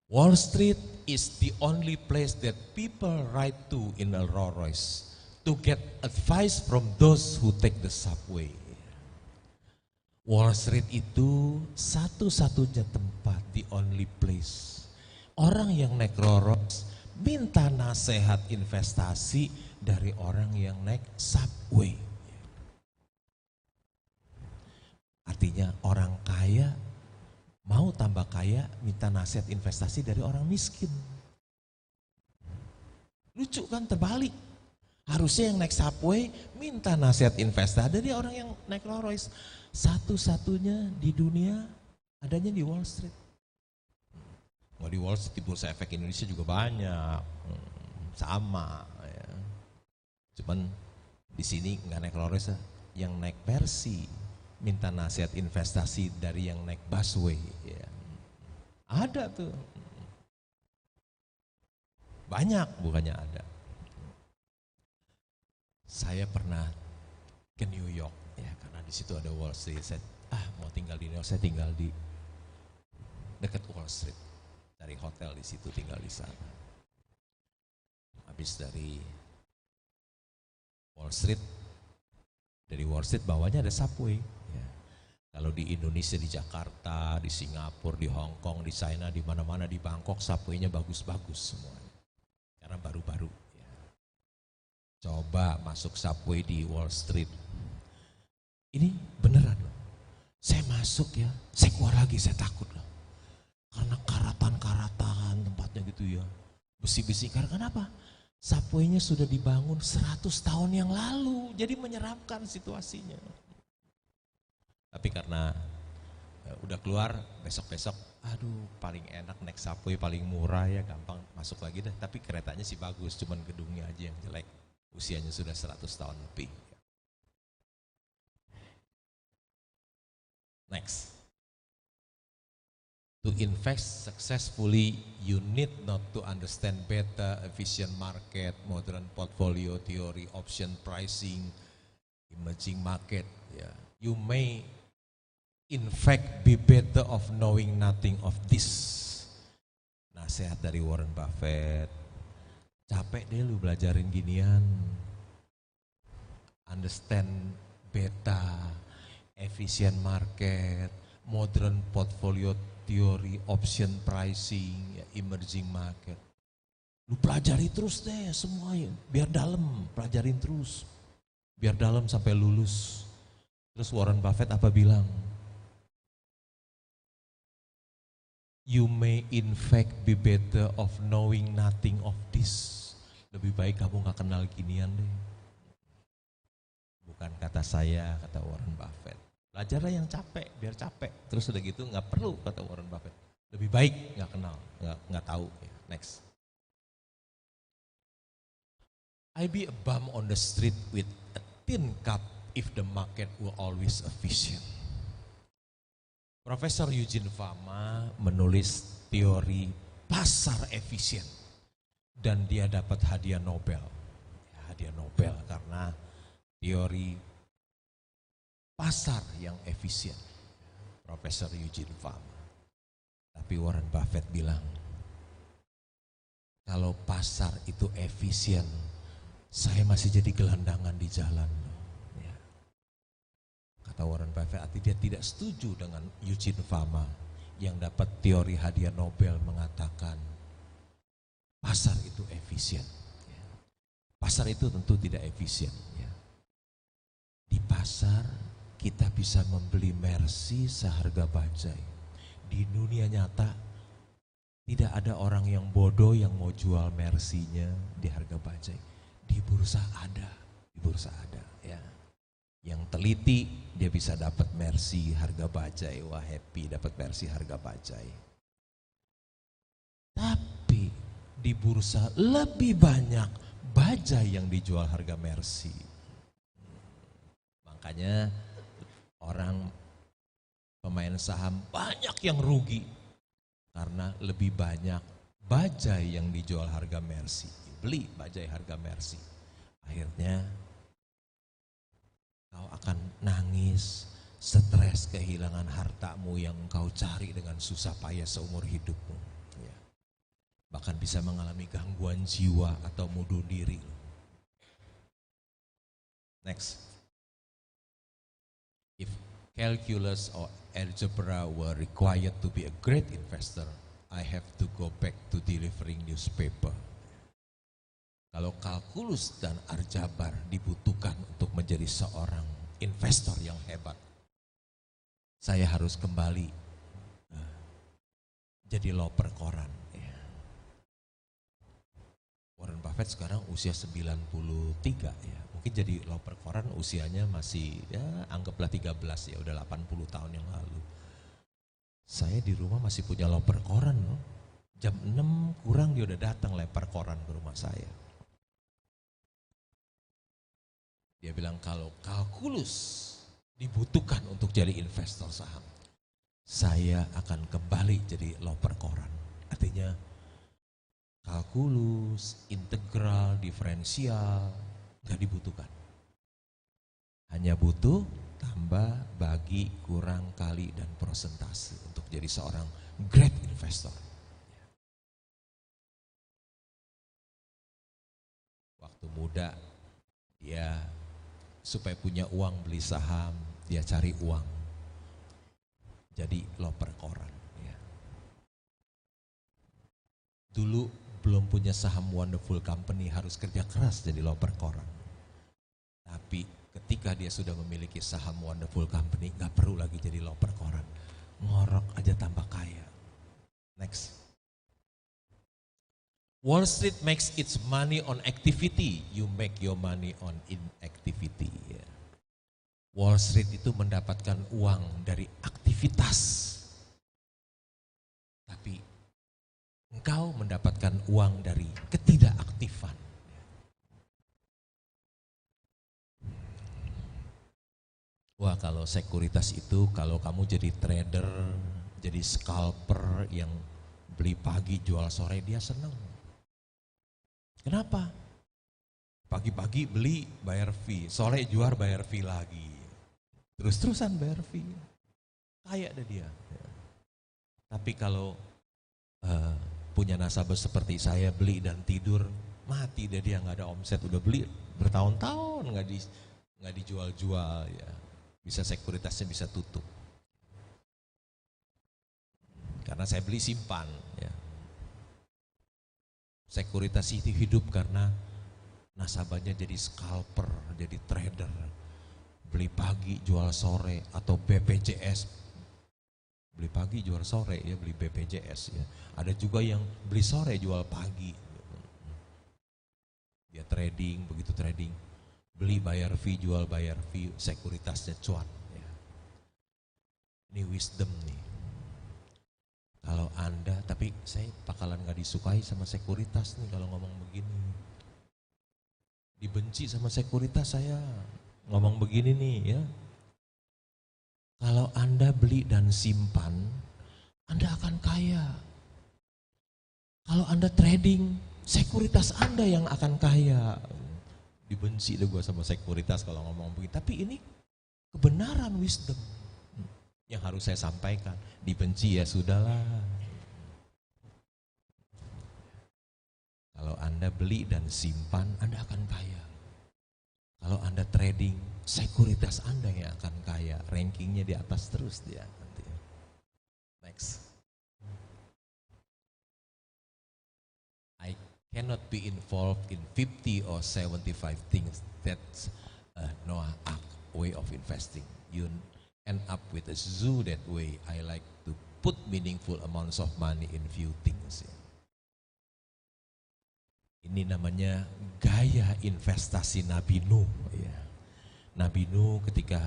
S1: Wall Street is the only place that people ride to in a Rolls Royce to get advice from those who take the subway. Wall Street itu satu-satunya tempat, the only place. Orang yang naik Rolls Royce minta nasihat investasi dari orang yang naik subway. Artinya orang kaya mau tambah kaya minta nasihat investasi dari orang miskin. Lucu kan, terbalik. Harusnya yang naik subway minta nasihat investasi dari orang yang naik Rolls Royce. Satu-satunya di dunia adanya di Wall Street. Mau di Wall Street, di Bursa Efek Indonesia juga banyak, sama. Ya. Cuman di sini nggak naik Rolls Royce, yang naik Mercy minta nasihat investasi dari yang naik busway. Ya. Ada tuh, banyak bukannya ada. Saya pernah ke New York, ya karena di situ ada Wall Street. Saya mau tinggal di New York, saya tinggal di dekat Wall Street. Dari hotel di situ, tinggal di sana. Habis dari Wall Street bawahnya ada subway. Ya. Kalau di Indonesia, di Jakarta, di Singapura, di Hong Kong, di China, di mana-mana, di Bangkok, subway-nya bagus-bagus semuanya. Karena baru-baru. Ya. Coba masuk subway di Wall Street. Ini beneran loh. Saya masuk ya, saya keluar lagi, saya takut loh. Karena karatan-karatan tempatnya gitu ya, besi-besi. Karena kenapa? Subway-nya sudah dibangun 100 tahun yang lalu, jadi menyeramkan situasinya. Tapi karena udah keluar, besok-besok, aduh paling enak naik subway, paling murah ya, gampang masuk lagi deh. Tapi keretanya sih bagus, cuman gedungnya aja yang jelek, usianya sudah 100 tahun lebih. Next. To invest successfully, you need not to understand beta, efficient market, modern portfolio theory, option pricing, emerging market. Yeah. You may in fact be better off knowing nothing of this. Nasihat dari Warren Buffett. Capek deh lu belajarin ginian. Understand beta, efficient market, modern portfolio teori, option pricing, ya, emerging market. Lu pelajari terus deh semuanya, biar dalam, pelajarin terus. Biar dalam sampai lulus. Terus Warren Buffett apa bilang? You may in fact be better of knowing nothing of this. Lebih baik kamu gak kenal ginian deh. Bukan kata saya, kata Warren Buffett. Belajarlah yang capek, biar capek. Terus udah gitu nggak perlu, kata Warren Buffett. Lebih baik nggak kenal, nggak tahu. Next. I be a bum on the street with a tin cup if the market were always efficient. Profesor Eugene Fama menulis teori pasar efisien dan dia dapat hadiah Nobel. Hadiah Nobel karena teori pasar yang efisien, Profesor Eugene Fama. Tapi Warren Buffett bilang, kalau pasar itu efisien, saya masih jadi gelandangan di jalan. Ya. Kata Warren Buffett, dia tidak setuju dengan Eugene Fama yang dapat teori hadiah Nobel mengatakan pasar itu efisien. Ya. Pasar itu tentu tidak efisien. Ya. Di pasar kita bisa membeli Mercy seharga bajai. Di dunia nyata tidak ada orang yang bodoh yang mau jual Mercy-nya di harga bajai. Di bursa ada, ya. Yang teliti dia bisa dapat Mercy harga bajai, wah happy dapat Mercy harga bajai. Tapi di bursa lebih banyak bajai yang dijual harga Mercy. Makanya orang pemain saham banyak yang rugi karena lebih banyak bajai yang dijual harga Mercy. Beli bajai harga Mercy. Akhirnya kau akan nangis, stres, kehilangan hartamu yang kau cari dengan susah payah seumur hidupmu. Ya. Bahkan bisa mengalami gangguan jiwa atau bunuh diri. Next. If calculus or algebra were required to be a great investor, I have to go back to delivering newspaper. Kalau kalkulus dan aljabar dibutuhkan untuk menjadi seorang investor yang hebat, saya harus kembali jadi loper koran. Warren Buffett sekarang usia 93 ya. Mungkin jadi loper koran usianya masih ya anggaplah 13 ya, udah 80 tahun yang lalu. Saya di rumah masih punya loper koran loh. Jam 6 kurang dia udah datang lempar koran ke rumah saya. Dia bilang kalau kalkulus dibutuhkan untuk jadi investor saham, saya akan kembali jadi loper koran. Artinya kalkulus, integral, diferensial nggak dibutuhkan. Hanya butuh tambah, bagi, kurang, kali, dan persentase untuk jadi seorang great investor. Waktu muda dia supaya punya uang beli saham, dia cari uang. Jadi loper koran. Ya. Dulu belum punya saham Wonderful Company harus kerja keras jadi loper koran. Tapi ketika dia sudah memiliki saham Wonderful Company, nggak perlu lagi jadi loper koran. Ngorok aja tambah kaya. Next. Wall Street makes its money on activity, you make your money on inactivity. Wall Street itu mendapatkan uang dari aktivitas, tapi engkau mendapatkan uang dari ketidakaktifan. Wah, kalau sekuritas itu, kalau kamu jadi trader, jadi scalper yang beli pagi jual sore, dia senang. Kenapa? Pagi-pagi beli bayar fee, sore jual bayar fee lagi. Terus-terusan bayar fee. Kaya deh dia. Tapi kalau punya nasabah seperti saya, beli dan tidur, mati deh dia, nggak ada omset, udah beli bertahun-tahun nggak dijual-jual ya. Bisa sekuritasnya bisa tutup. Karena saya beli simpan ya. Sekuritas itu hidup karena nasabahnya jadi scalper, jadi trader, beli pagi jual sore, atau BPJS, beli pagi jual sore ya, beli BPJS ya. Ada juga yang beli sore jual pagi, dia trading, begitu trading, beli bayar fee, jual bayar fee, sekuritasnya cuan ya. Ini wisdom nih. Kalau Anda, tapi saya bakalan gak disukai sama sekuritas nih kalau ngomong begini. Dibenci sama sekuritas saya ngomong begini nih ya. Kalau Anda beli dan simpan, Anda akan kaya. Kalau Anda trading, sekuritas Anda yang akan kaya. Dibenci deh gue sama sekuritas kalau ngomong begini. Tapi ini kebenaran wisdom yang harus saya sampaikan. Dibenci ya sudahlah. Kalau Anda beli dan simpan, Anda akan kaya. Kalau Anda trading, sekuritas Anda yang akan kaya. Rankingnya di atas terus dia. Next. I cannot be involved in 50 or 75 things. That's Noah Ark way of investing. You end up with a zoo that way. I like to put meaningful amounts of money in few things. Ini namanya gaya investasi Nabi Nuh. Ya. Nabi Nuh ketika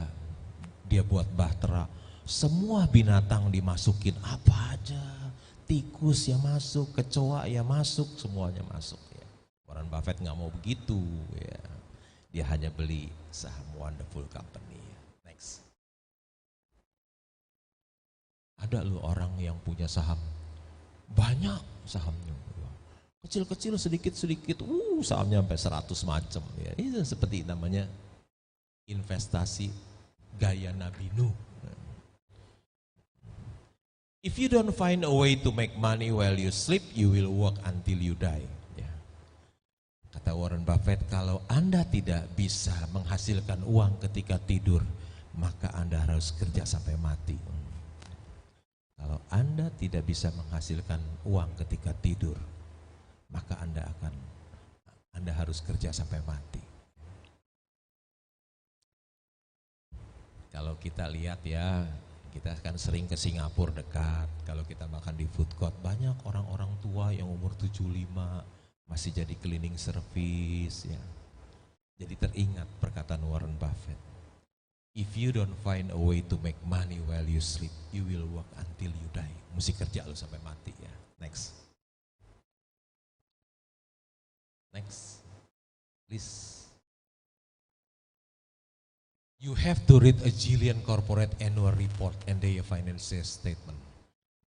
S1: dia buat bahtera, semua binatang dimasukin, apa aja, tikus ya masuk, kecoa ya masuk, semuanya masuk. Ya. Warren Buffett nggak mau begitu. Ya. Dia hanya beli saham Wonderful Company. Next. ada loh orang yang punya saham, banyak sahamnya. Kecil-kecil sedikit-sedikit, sahamnya sampai 100 macam. Ya, itu seperti namanya investasi gaya Nabi Nuh. If you don't find a way to make money while you sleep, you will work until you die. Ya. Kata Warren Buffett, kalau Anda tidak bisa menghasilkan uang ketika tidur, maka Anda harus kerja sampai mati. Kalau Anda tidak bisa menghasilkan uang ketika tidur, maka Anda harus kerja sampai mati. Kalau kita lihat ya, kita kan sering ke Singapura dekat. Kalau kita makan di food court, banyak orang-orang tua yang umur 75 masih jadi cleaning service ya. Jadi teringat perkataan Warren Buffett. If you don't find a way to make money while you sleep, you will work until you die. Mesti kerja lu sampai mati ya. Next. Next. Please. You have to read a jillion corporate annual report and their financial statement.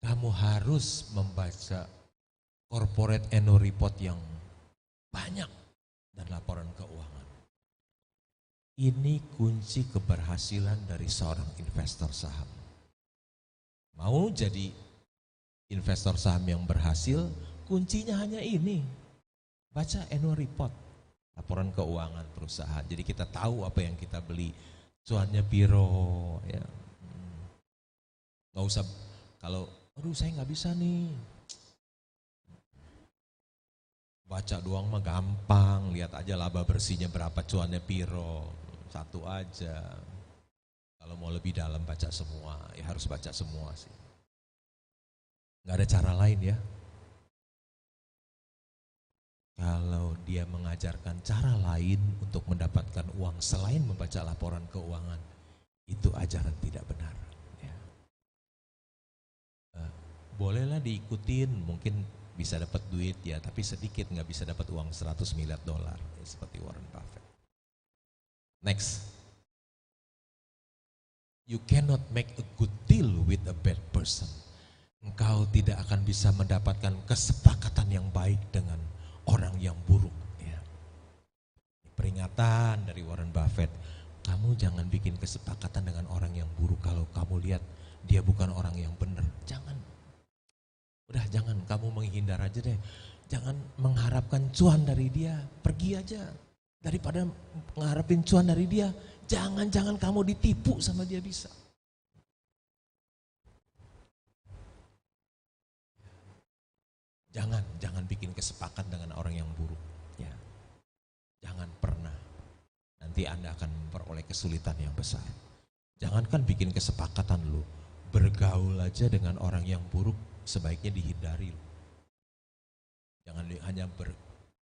S1: Kamu harus membaca corporate annual report yang banyak dan laporan keuangan. Ini kunci keberhasilan dari seorang investor saham. Mau jadi investor saham yang berhasil, kuncinya hanya ini. Baca annual report, laporan keuangan perusahaan. Jadi kita tahu apa yang kita beli, cuannya piro ya. Nggak usah kalau aduh saya nggak bisa nih. Baca doang mah gampang, lihat aja laba bersihnya berapa, cuannya piro, satu aja. Kalau mau lebih dalam baca semua, ya harus baca semua sih. Nggak ada cara lain ya. Kalau dia mengajarkan cara lain untuk mendapatkan uang selain membaca laporan keuangan, itu ajaran tidak benar. Ya. Bolehlah diikutin, mungkin bisa dapat duit ya, tapi sedikit, nggak bisa dapat uang 100 miliar dolar ya, seperti Warren Buffett. Next, you cannot make a good deal with a bad person. Engkau tidak akan bisa mendapatkan kesepakatan yang baik dengan orang yang buruk. Ya. Peringatan dari Warren Buffett, kamu jangan bikin kesepakatan dengan orang yang buruk kalau kamu lihat dia bukan orang yang benar. Jangan. Udah jangan, kamu menghindar aja deh. Jangan mengharapkan cuan dari dia, pergi aja. Daripada mengharapin cuan dari dia, jangan kamu ditipu sama dia bisa. Jangan bikin kesepakatan dengan orang yang buruk. Ya. Jangan pernah. Nanti Anda akan memperoleh kesulitan yang besar. Jangankan bikin kesepakatan lu, bergaul aja dengan orang yang buruk sebaiknya dihindari. Jangan hanya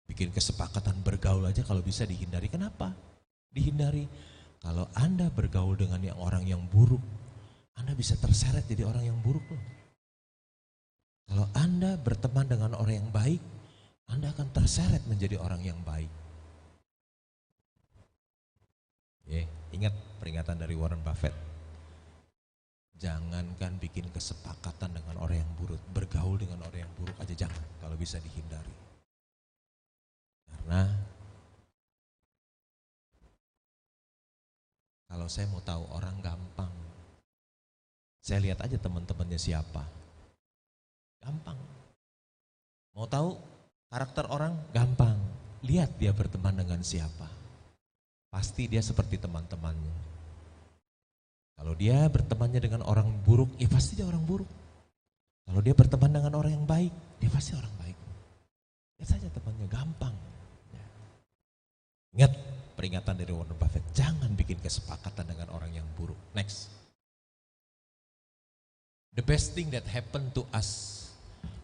S1: bikin kesepakatan bergaul aja, kalau bisa dihindari. Kenapa? Dihindari. Kalau Anda bergaul dengan orang yang buruk, Anda bisa terseret jadi orang yang buruk loh. Kalau Anda berteman dengan orang yang baik, Anda akan terseret menjadi orang yang baik. Ingat peringatan dari Warren Buffett. Jangankan bikin kesepakatan dengan orang yang buruk, bergaul dengan orang yang buruk aja jangan, kalau bisa dihindari. Karena kalau saya mau tahu orang gampang, saya lihat aja teman-temannya siapa. Gampang. Mau tahu karakter orang? Gampang. Lihat dia berteman dengan siapa. Pasti dia seperti teman-temannya. Kalau dia bertemannya dengan orang buruk, ya pasti dia orang buruk. Kalau dia berteman dengan orang yang baik, dia pasti orang baik. Lihat saja temannya, gampang. Ya. Ingat peringatan dari Warren Buffett, jangan bikin kesepakatan dengan orang yang buruk. Next. The best thing that happened to us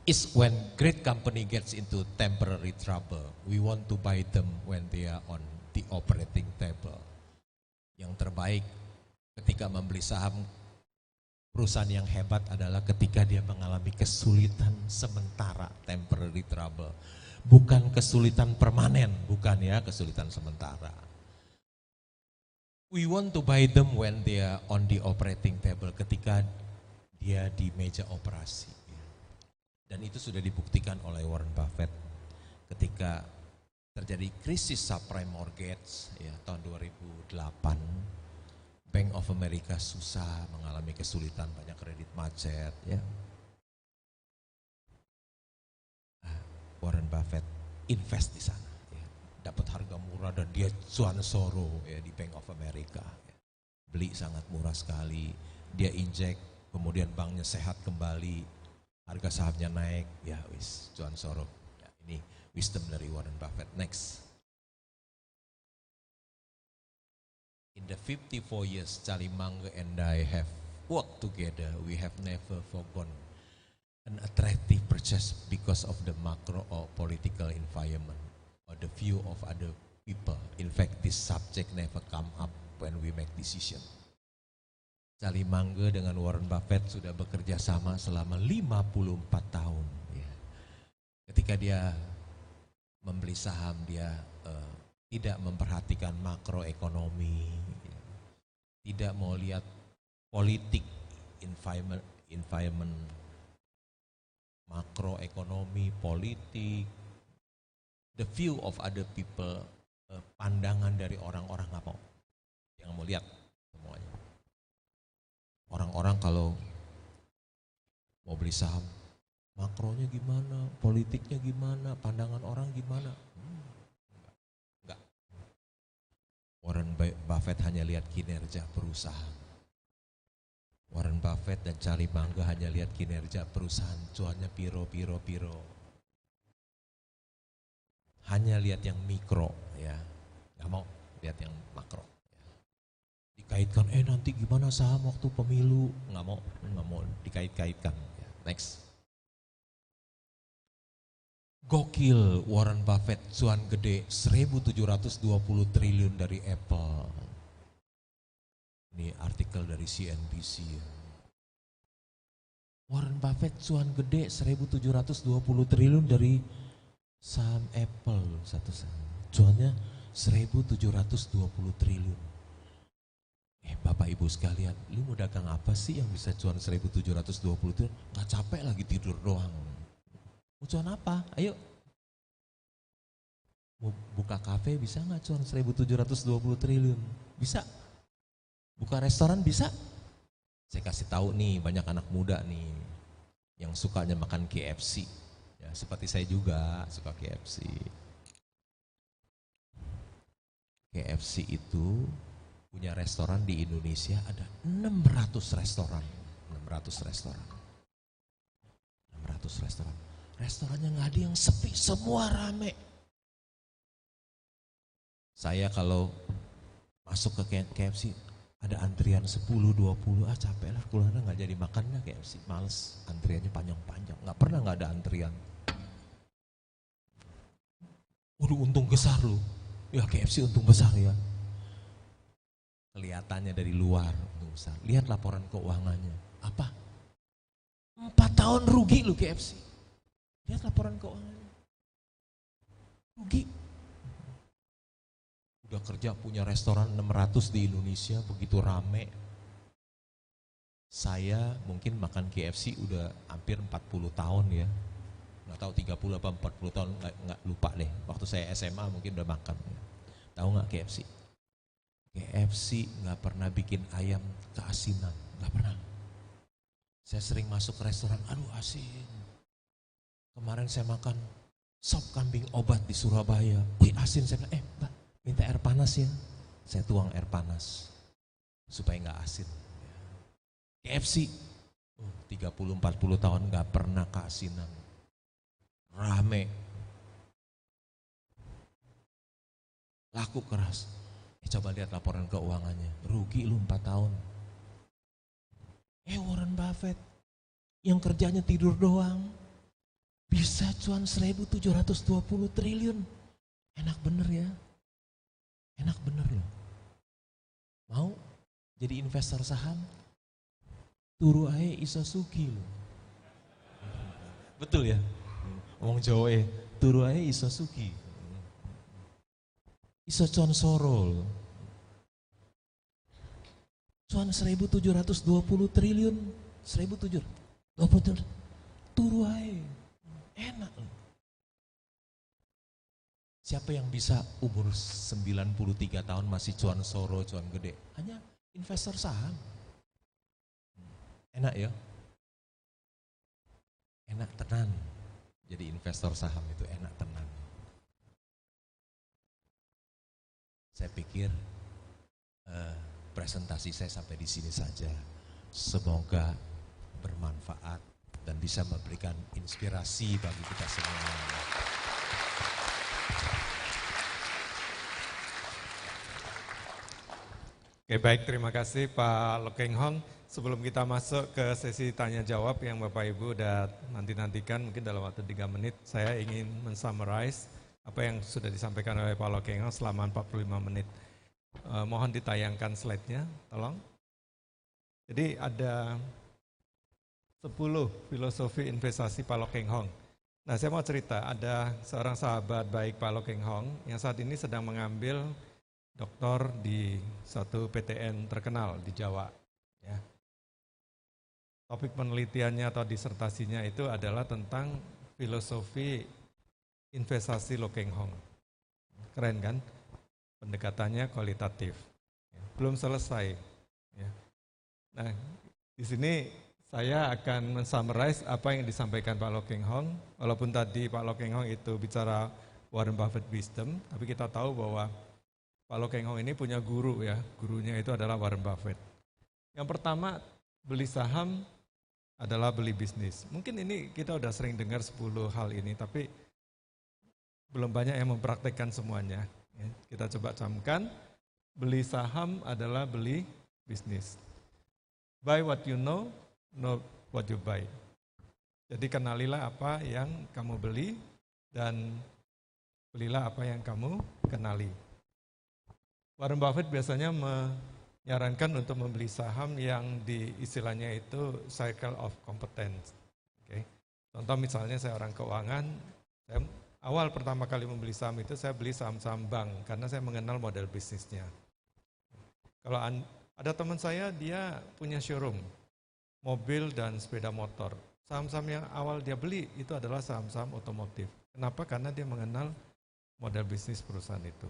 S1: is when great company gets into temporary trouble. We want to buy them when they are on the operating table. Yang terbaik ketika membeli saham perusahaan yang hebat adalah ketika dia mengalami kesulitan sementara, temporary trouble. Bukan kesulitan permanen, bukan ya, kesulitan sementara. We want to buy them when they are on the operating table, ketika dia di meja operasi. Dan itu sudah dibuktikan oleh Warren Buffett ketika terjadi krisis subprime mortgage ya, tahun 2008. Bank of America susah, mengalami kesulitan, banyak kredit macet ya. Warren Buffett invest di sana ya. Dapat harga murah dan dia cuan soro ya, di Bank of America ya. Beli sangat murah sekali, dia injek, kemudian banknya sehat kembali, harga sahamnya naik, ya wis cuan soro ya. Ini wisdom dari Warren Buffett. Next. In the 54 years Charlie Munger and I have worked together, we have never forgone an attractive purchase because of the macro or political environment or the view of other people. In fact, this subject never come up when we make decision. Charlie Munger dengan Warren Buffett sudah bekerja sama selama 54 tahun. Ya. Ketika dia membeli saham, dia tidak memperhatikan makroekonomi, ya. Tidak mau lihat politik, environment, makroekonomi, politik, the view of other people, pandangan dari orang-orang nggak mau, yang mau lihat semuanya. Orang-orang kalau mau beli saham, makronya gimana, politiknya gimana, pandangan orang gimana? Enggak. Warren Buffett hanya lihat kinerja perusahaan. Warren Buffett dan Charlie Munger hanya lihat kinerja perusahaan, cuannya piro. Hanya lihat yang mikro ya, nggak mau lihat yang makro. Ya. Dikaitkan, nanti gimana saham waktu pemilu, nggak mau dikait-kaitkan. Ya. Next. Gokil Warren Buffett, cuan gede 1.720 triliun dari Apple. Ini artikel dari CNBC. Warren Buffett cuan gede 1.720 triliun dari saham Apple, satu saham. Cuannya 1.720 triliun. Bapak Ibu sekalian, lu mau dagang apa sih yang bisa cuan 1.720 triliun? Nggak capek lagi tidur doang. Mau cuan apa? Ayo. Mau buka kafe bisa nggak cuan 1.720 triliun? Bisa. Buka restoran bisa? Saya kasih tahu nih, banyak anak muda nih yang sukanya makan KFC. Ya, seperti saya juga suka KFC. KFC itu punya restoran di Indonesia, ada 600 restoran. 600 restoran. Restorannya nggak ada yang sepi, semua rame. Saya kalau masuk ke KFC, ada antrian 10-20, capek lah, keluarnya nggak jadi makan lah KFC, males, antriannya panjang-panjang, nggak pernah nggak ada antrian. Waduh, untung besar lu, ya KFC untung besar ya. Kelihatannya dari luar untung besar, lihat laporan keuangannya, apa? 4 tahun rugi lu KFC, lihat laporan keuangannya, rugi. Udah kerja punya restoran 600 di Indonesia, begitu rame. Saya mungkin makan KFC udah hampir 40 tahun ya. Nggak tahu 30 apa 40 tahun, nggak lupa deh. Waktu saya SMA mungkin udah makan. Tahu nggak KFC? KFC nggak pernah bikin ayam keasinan, nggak pernah. Saya sering masuk ke restoran, aduh asin. Kemarin saya makan sop kambing obat di Surabaya, wih asin. Saya bilang, Mbak, minta air panas ya, saya tuang air panas supaya nggak asin. KFC 30-40 tahun nggak pernah keasinan, rame, laku keras. Coba lihat laporan keuangannya, rugi lu 4 tahun. Warren Buffett yang kerjanya tidur doang bisa cuan 1.720 triliun, enak bener ya. Enak bener loh. Mau jadi investor saham? Turu ae iso sugih loh. Betul ya? Ngomong Jawa turu ae iso sugih. Iso cuan soro loh. Cuan 1.720 triliun. 1.700. Oh betul, turu aja, enak. Siapa yang bisa umur 93 tahun masih cuan soro, cuan gede? Hanya investor saham. Enak ya? Enak tenan. Jadi investor saham itu enak tenan. Saya pikir presentasi saya sampai di sini saja. Semoga bermanfaat dan bisa memberikan inspirasi bagi kita semua.
S2: Oke, baik, terima kasih Pak Loh Keng Hong. Sebelum kita masuk ke sesi tanya jawab yang Bapak Ibu udah nanti-nantikan mungkin dalam waktu 3 menit, saya ingin men-summarize apa yang sudah disampaikan oleh Pak Loh Keng Hong selama 45 menit. Mohon ditayangkan slide-nya, tolong. Jadi ada 10 filosofi investasi Pak Loh Keng Hong. Nah, saya mau cerita, ada seorang sahabat baik Pak Loh Keng Hong yang saat ini sedang mengambil doktor di suatu PTN terkenal di Jawa. Ya. Topik penelitiannya atau disertasinya itu adalah tentang filosofi investasi Loh Keng Hong. Keren kan? Pendekatannya kualitatif. Ya, belum selesai. Ya. Nah, di sini saya akan men-summarize apa yang disampaikan Pak Loh Keng Hong. Walaupun tadi Pak Loh Keng Hong itu bicara Warren Buffett wisdom, tapi kita tahu bahwa Pak Loh Keng Hong ini punya guru ya, gurunya itu adalah Warren Buffett. Yang pertama, beli saham adalah beli bisnis. Mungkin ini kita udah sering dengar 10 hal ini, tapi belum banyak yang mempraktekkan semuanya. Ya, kita coba camkan, beli saham adalah beli bisnis. Buy what you know what you buy. Jadi kenalilah apa yang kamu beli dan belilah apa yang kamu kenali. Warren Buffett biasanya menyarankan untuk membeli saham yang di istilahnya itu cycle of competence. Okay. Contoh misalnya saya orang keuangan, saya awal pertama kali membeli saham itu saya beli saham-saham bank karena saya mengenal model bisnisnya. Kalau ada teman saya dia punya showroom mobil dan sepeda motor. Saham-saham yang awal dia beli itu adalah saham-saham otomotif. Kenapa? Karena dia mengenal model bisnis perusahaan itu.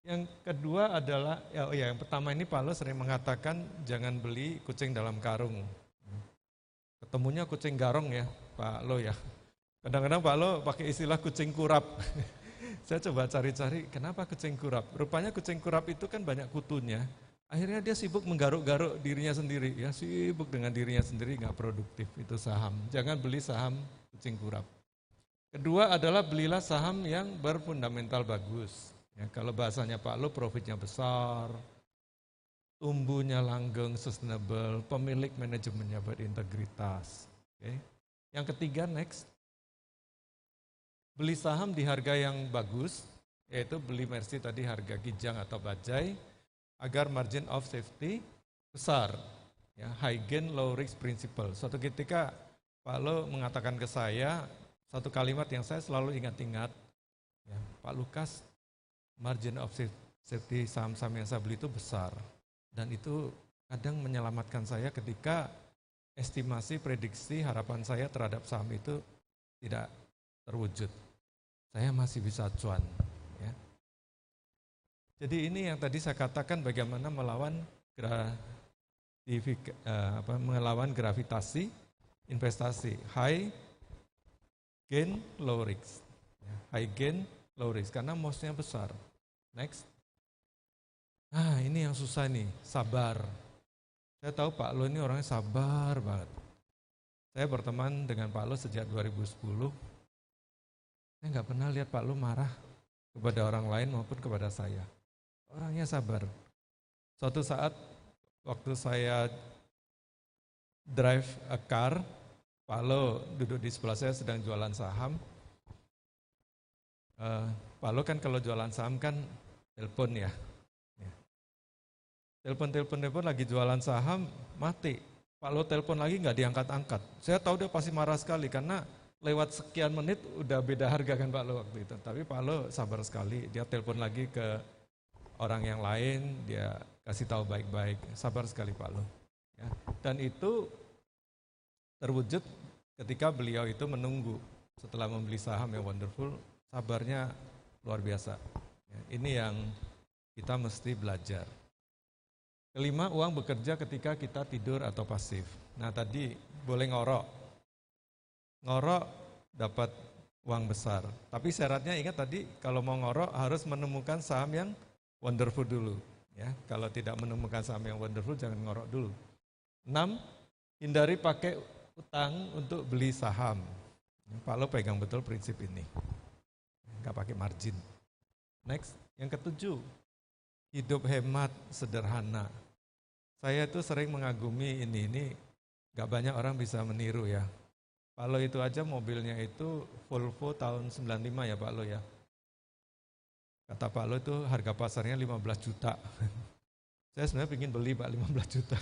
S2: Yang kedua adalah, yang pertama ini Pak Loh sering mengatakan jangan beli kucing dalam karung. Ketemunya kucing garong ya Pak Loh ya. Kadang-kadang Pak Loh pakai istilah kucing kurap. Saya coba cari-cari kenapa kucing kurap. Rupanya kucing kurap itu kan banyak kutunya. Akhirnya dia sibuk menggaruk-garuk dirinya sendiri. Ya sibuk dengan dirinya sendiri, nggak produktif. Itu saham. Jangan beli saham kucing kurap. Kedua adalah belilah saham yang berfundamental bagus. Ya, kalau bahasanya Pak Loh profitnya besar, tumbuhnya langgeng, sustainable, pemilik manajemennya berintegritas. Okay. Yang ketiga next. Beli saham di harga yang bagus, yaitu beli Mercy tadi harga kijang atau bajai, agar margin of safety besar. Ya, high gain, low risk principle. Suatu ketika Pak Loh mengatakan ke saya, satu kalimat yang saya selalu ingat-ingat, ya, Pak Lukas, margin of safety saham-saham yang saya beli itu besar. Dan itu kadang menyelamatkan saya ketika estimasi, prediksi, harapan saya terhadap saham itu tidak terwujud. Saya masih bisa cuan. Ya. Jadi ini yang tadi saya katakan bagaimana melawan gravitasi investasi. High gain, low risk. Ya. High gain, low risk, karena mosnya besar. Next. Nah ini yang susah nih, sabar. Saya tahu Pak Loh ini orangnya sabar banget. Saya berteman dengan Pak Loh sejak 2010. Saya nggak pernah lihat Pak Loh marah kepada orang lain maupun kepada saya. Orangnya sabar. Suatu saat waktu saya drive a car, Pak Loh duduk di sebelah saya sedang jualan saham. Pak Loh kan kalau jualan saham kan telepon ya. Telepon lagi jualan saham, mati. Pak Loh telepon lagi nggak diangkat-angkat. Saya tahu dia pasti marah sekali karena lewat sekian menit udah beda harga kan Pak Loh waktu itu. Tapi Pak Loh sabar sekali, dia telepon lagi ke orang yang lain, dia kasih tahu baik-baik. Sabar sekali Pak Loh. Ya. Dan itu terwujud ketika beliau itu menunggu setelah membeli saham yang wonderful, sabarnya luar biasa. Ini yang kita mesti belajar. Kelima, uang bekerja ketika kita tidur atau pasif. Nah tadi boleh ngorok. Ngorok dapat uang besar. Tapi syaratnya ingat tadi kalau mau ngorok harus menemukan saham yang wonderful dulu. Ya, kalau tidak menemukan saham yang wonderful jangan ngorok dulu. 6, hindari pakai utang untuk beli saham. Pak Lo pegang betul prinsip ini. Enggak pakai margin. Next, yang ketujuh, hidup hemat, sederhana. Saya itu sering mengagumi ini enggak banyak orang bisa meniru ya. Pak Lo itu aja mobilnya itu Volvo tahun 95 ya Pak Lo ya. Kata Pak Lo itu harga pasarnya 15 juta. Saya sebenarnya ingin beli Pak 15 juta.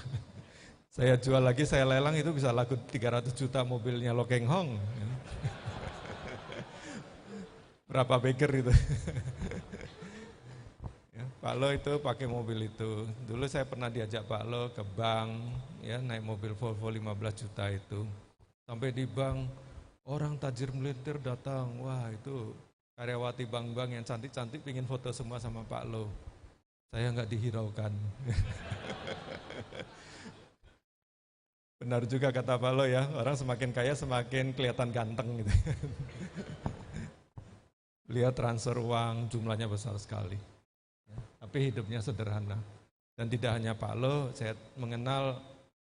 S2: Saya jual lagi, saya lelang itu bisa laku 300 juta mobilnya Lo Keng Hong. Berapa beker itu. Ya, Pak Lo itu pakai mobil itu. Dulu saya pernah diajak Pak Lo ke bank, ya naik mobil Volvo 15 juta itu. Sampai di bank, orang tajir melintir datang. Wah itu karyawati bank-bank yang cantik-cantik pingin foto semua sama Pak Lo. Saya nggak dihiraukan. Benar juga kata Pak Lo ya, orang semakin kaya semakin kelihatan ganteng gitu. Lihat transfer uang jumlahnya besar sekali. Tapi hidupnya sederhana. Dan tidak hanya Pak Lo, saya mengenal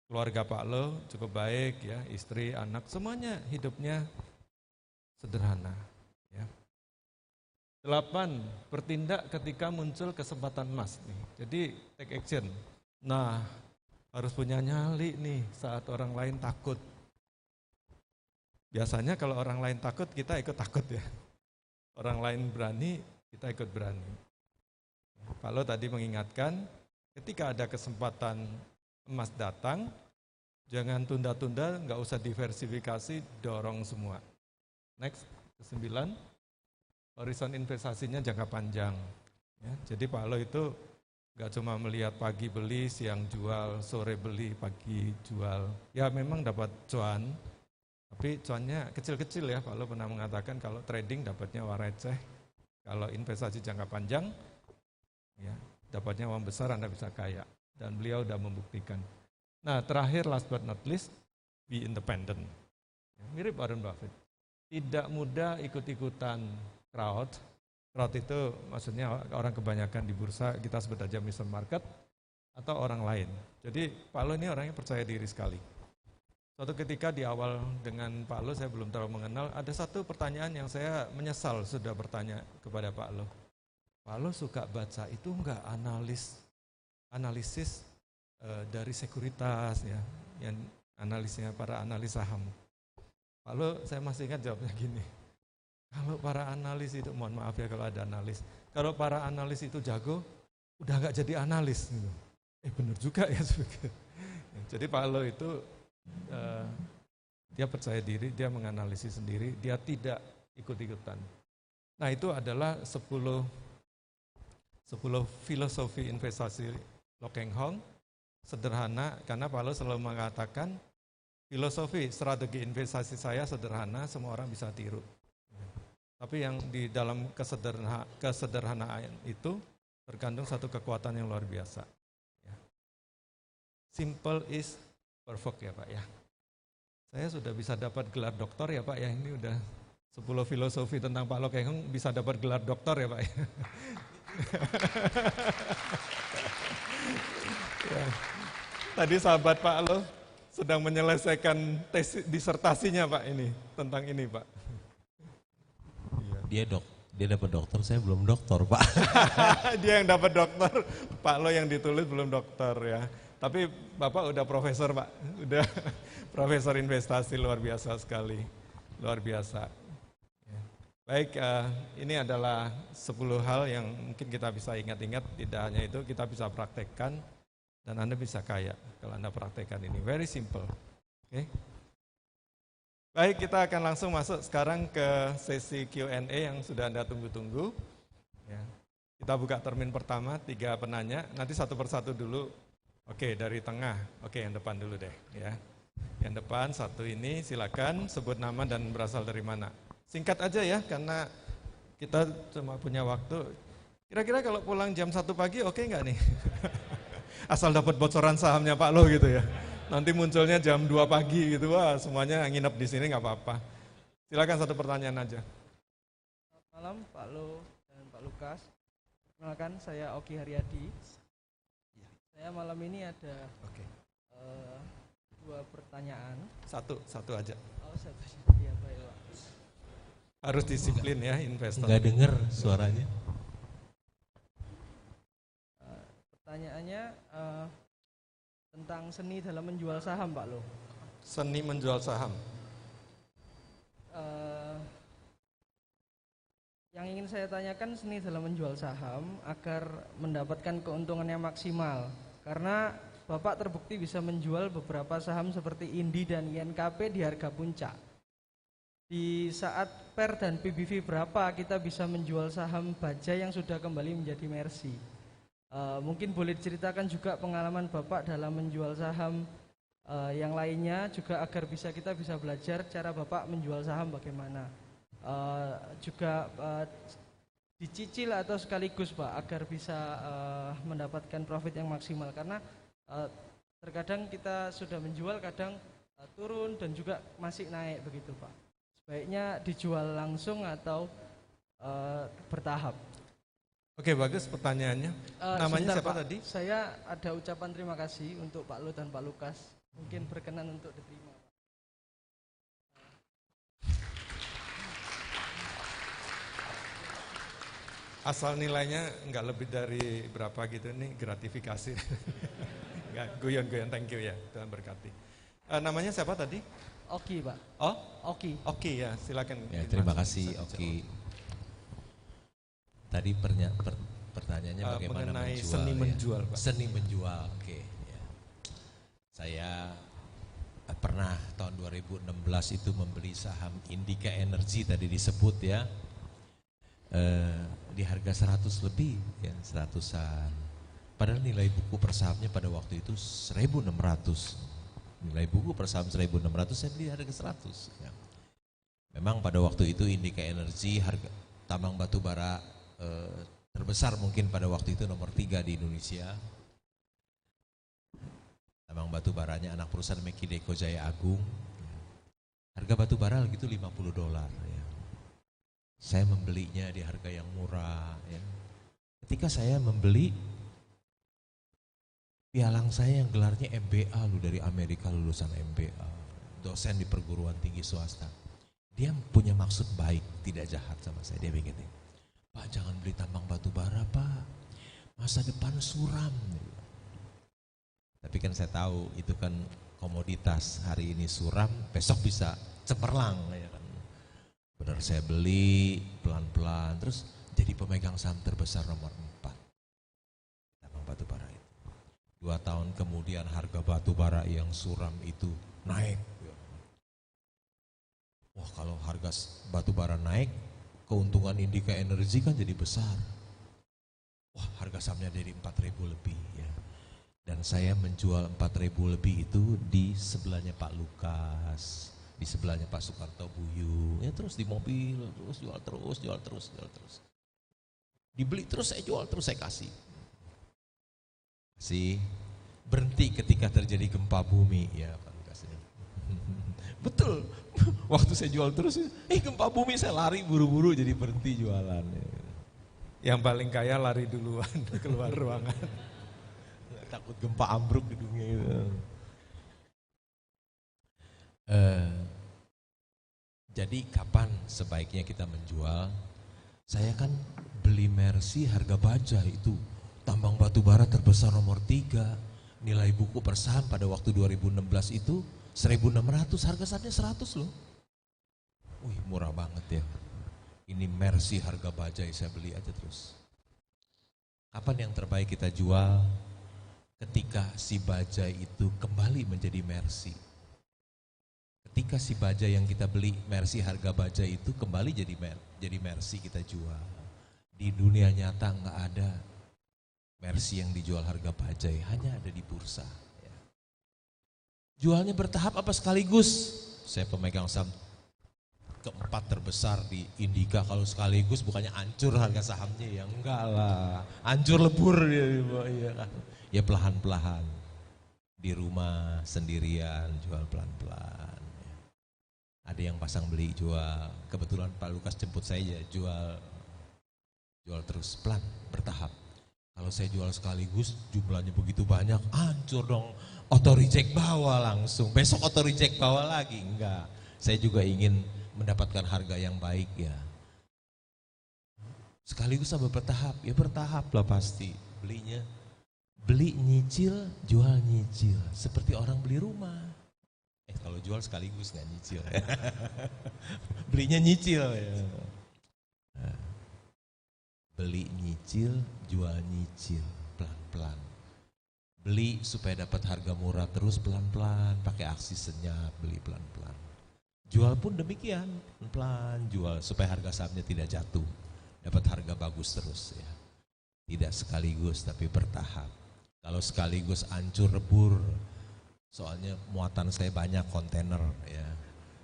S2: keluarga Pak Lo cukup baik ya, istri, anak, semuanya hidupnya sederhana. Ya. 8, bertindak ketika muncul kesempatan emas. Jadi take action. Nah, harus punya nyali nih saat orang lain takut. Biasanya kalau orang lain takut, kita ikut takut ya. Orang lain berani, kita ikut berani. Pak Lo tadi mengingatkan, ketika ada kesempatan emas datang, jangan tunda-tunda, nggak usah diversifikasi, dorong semua. Next, ke-9, horizon investasinya jangka panjang. Ya, jadi Pak Lo itu nggak cuma melihat pagi beli, siang jual, sore beli, pagi jual. Ya memang dapat cuan, tapi cuannya kecil-kecil ya. Pak Lo pernah mengatakan kalau trading dapatnya uang receh, kalau investasi jangka panjang, ya dapatnya uang besar, Anda bisa kaya. Dan beliau sudah membuktikan. Nah terakhir, last but not least, be independent. Mirip Warren Buffett. Tidak mudah ikut-ikutan crowd. Crowd itu maksudnya orang kebanyakan di bursa, kita sebut aja Mr. Market, atau orang lain. Jadi Pak Lo ini orangnya percaya diri sekali. Suatu ketika di awal dengan Pak Lo, saya belum terlalu mengenal, ada satu pertanyaan yang saya menyesal sudah bertanya kepada Pak Lo. Pak Lo suka baca itu enggak analisis dari sekuritas ya, yang analisnya para analis saham. Pak Lo, saya masih ingat jawabnya gini. Kalau para analis itu, mohon maaf ya kalau ada analis, kalau para analis itu jago, udah nggak jadi analis. Benar juga ya. Jadi Pak Lo itu, dia percaya diri, dia menganalisis sendiri, dia tidak ikut-ikutan. Nah itu adalah 10 filosofi investasi Lo Keng Hong, sederhana, karena Pak Lo selalu mengatakan, filosofi strategi investasi saya sederhana, semua orang bisa tiru. Tapi yang di dalam kesederhanaan itu terkandung satu kekuatan yang luar biasa. Simple is perfect ya Pak ya. Saya sudah bisa dapat gelar doktor ya Pak ya, ini udah 10 filosofi tentang Pak Lo Keng Hong bisa dapat gelar doktor ya Pak ya. Ya. Tadi sahabat Pak Lo sedang menyelesaikan tes disertasinya Pak ini, tentang ini Pak.
S1: Dia dapat doktor, saya belum doktor Pak.
S2: Dia yang dapat doktor, Pak Lo yang ditulis belum doktor ya. Tapi Bapak udah profesor Pak, udah profesor investasi, luar biasa sekali, luar biasa. Baik, ini adalah 10 hal yang mungkin kita bisa ingat-ingat, tidak hanya itu kita bisa praktekkan dan Anda bisa kaya kalau Anda praktekkan ini, very simple. Oke. Baik, kita akan langsung masuk sekarang ke sesi Q&A yang sudah Anda tunggu-tunggu. Ya. Kita buka termin pertama, 3 penanya, nanti satu persatu dulu Oke, dari tengah. Oke, yang depan dulu deh ya. Yang depan satu ini silakan sebut nama dan berasal dari mana. Singkat aja ya karena kita cuma punya waktu. Kira-kira kalau pulang jam 1 pagi oke nggak nih? Asal dapat bocoran sahamnya Pak Lo gitu ya. Nanti munculnya jam 2 pagi gitu, wah semuanya nginep di sini nggak apa-apa. Silakan satu pertanyaan aja.
S3: Selamat malam Pak Lo dan Pak Lukas. Perkenalkan saya Oki Haryadi. Saya malam ini ada
S2: Oke.
S3: dua pertanyaan.
S2: Satu aja.
S3: Oh, satu ya baik Pak.
S2: Harus disiplin ya investor.
S1: Nggak denger suaranya.
S3: Pertanyaannya tentang seni dalam menjual saham Pak Lo.
S2: Seni menjual saham.
S3: Yang ingin saya tanyakan seni dalam menjual saham agar mendapatkan keuntungan yang maksimal. Karena Bapak terbukti bisa menjual beberapa saham seperti Indi dan INKP di harga puncak. Di saat PER dan PBV berapa kita bisa menjual saham Bajaj yang sudah kembali menjadi Mercy. Mungkin boleh diceritakan juga pengalaman Bapak dalam menjual saham yang lainnya juga agar kita bisa belajar cara Bapak menjual saham bagaimana. Juga dicicil atau sekaligus Pak agar bisa mendapatkan profit yang maksimal karena terkadang kita sudah menjual kadang turun dan juga masih naik begitu Pak. Sebaiknya dijual langsung atau bertahap.
S2: Oke, bagus pertanyaannya. Namanya
S3: Sebentar,
S2: siapa
S3: Pak.
S2: tadi?
S3: Saya ada ucapan terima kasih untuk Pak Lo dan Pak Lukas. Mungkin berkenan untuk diterima.
S2: Asal nilainya nggak lebih dari berapa gitu nih gratifikasi. Nggak, guyon-guyon, thank you ya, Tuhan berkati. Namanya siapa tadi?
S3: Oki Pak.
S2: Oh,
S3: Oki.
S2: Oke ya, silakan.
S1: Ya, terima kasih Oki. Tadi pertanyaannya bagaimana
S2: mengenai
S1: menjual,
S2: seni
S1: ya?
S2: menjual, Pak.
S1: Seni menjual, oke. Ya. Saya pernah tahun 2016 itu membeli saham Indika Energy tadi disebut ya. Di harga 100 lebih ya, 100-an. Padahal nilai buku per sahamnya pada waktu itu 1.600. Nilai buku per saham 1.600 saya beli harga 100 ya. Memang pada waktu itu Indika Energy harga tambang batu bara terbesar mungkin pada waktu itu nomor 3 di Indonesia. Tambang batu baranya anak perusahaan Mekideko Jaya Agung. Harga batu bara gitu $50 ya. Saya membelinya di harga yang murah ya. Ketika saya membeli, pialang saya yang gelarnya MBA dari Amerika, lulusan MBA, dosen di perguruan tinggi swasta. Dia punya maksud baik, tidak jahat sama saya. Dia begini, Pak jangan beli tambang batu bara Pak, masa depan suram. Tapi kan saya tahu itu kan komoditas, hari ini suram, besok bisa cemerlang ya kan. Benar saya beli pelan-pelan, terus jadi pemegang saham terbesar nomor 4 tambang batu bara itu. 2 tahun kemudian harga batu bara yang suram itu naik. Wah kalau harga batu bara naik, keuntungan Indika Energy kan jadi besar. Wah harga sahamnya jadi 4.000 lebih ya. Dan saya menjual 4.000 lebih itu di sebelahnya Pak Lukas, di sebelahnya Pak Sukarto Buyung, ya terus di mobil, terus jual terus. Dibeli terus, saya jual terus, saya kasih. Berhenti ketika terjadi gempa bumi, ya Pak Lukas. Betul, waktu saya jual terus, gempa bumi saya lari buru-buru jadi berhenti jualan.
S2: Yang paling kaya lari duluan keluar ruangan.
S1: Takut gempa ambruk di dunia itu. Jadi kapan sebaiknya kita menjual? Saya kan beli Mercy harga Bajaj itu tambang batu bara terbesar nomor 3, nilai buku per saham pada waktu 2016 itu 1.600, harga sahamnya 100 loh. Wih murah banget ya. Ini Mercy harga Bajaj saya beli aja terus. Kapan yang terbaik kita jual? Ketika si Bajaj itu kembali menjadi Mercy. Ketika si Bajaj yang kita beli Mercy harga Bajaj itu kembali jadi Mercy kita jual. Di dunia nyata nggak ada Mercy yang dijual harga bajai hanya ada di bursa. Ya. Jualnya bertahap apa sekaligus? Saya pemegang saham keempat terbesar di Indika, kalau sekaligus bukannya hancur harga sahamnya, ya enggak lah, hancur lebur dia, ya kan. Ya pelan-pelan, di rumah sendirian jual pelan-pelan. Ada yang pasang beli jual, kebetulan Pak Lukas jemput saya jual terus pelan, bertahap. Kalau saya jual sekaligus jumlahnya begitu banyak, hancur dong, auto reject bawa langsung, besok auto reject bawa lagi, enggak. Saya juga ingin mendapatkan harga yang baik ya. Sekaligus sama bertahap, ya bertahap lah pasti. Belinya, beli nyicil, jual nyicil. Seperti orang beli rumah. Kalau jual sekaligus nggak nyicil. Belinya nyicil ya. Beli nyicil, jual nyicil, pelan-pelan. Beli supaya dapat harga murah terus pelan-pelan, pakai aksi senyap, beli pelan-pelan. Jual pun demikian, pelan jual supaya harga sahamnya tidak jatuh, dapat harga bagus terus ya. Tidak sekaligus tapi bertahap. Kalau sekaligus hancur lebur, soalnya muatan saya banyak kontainer ya.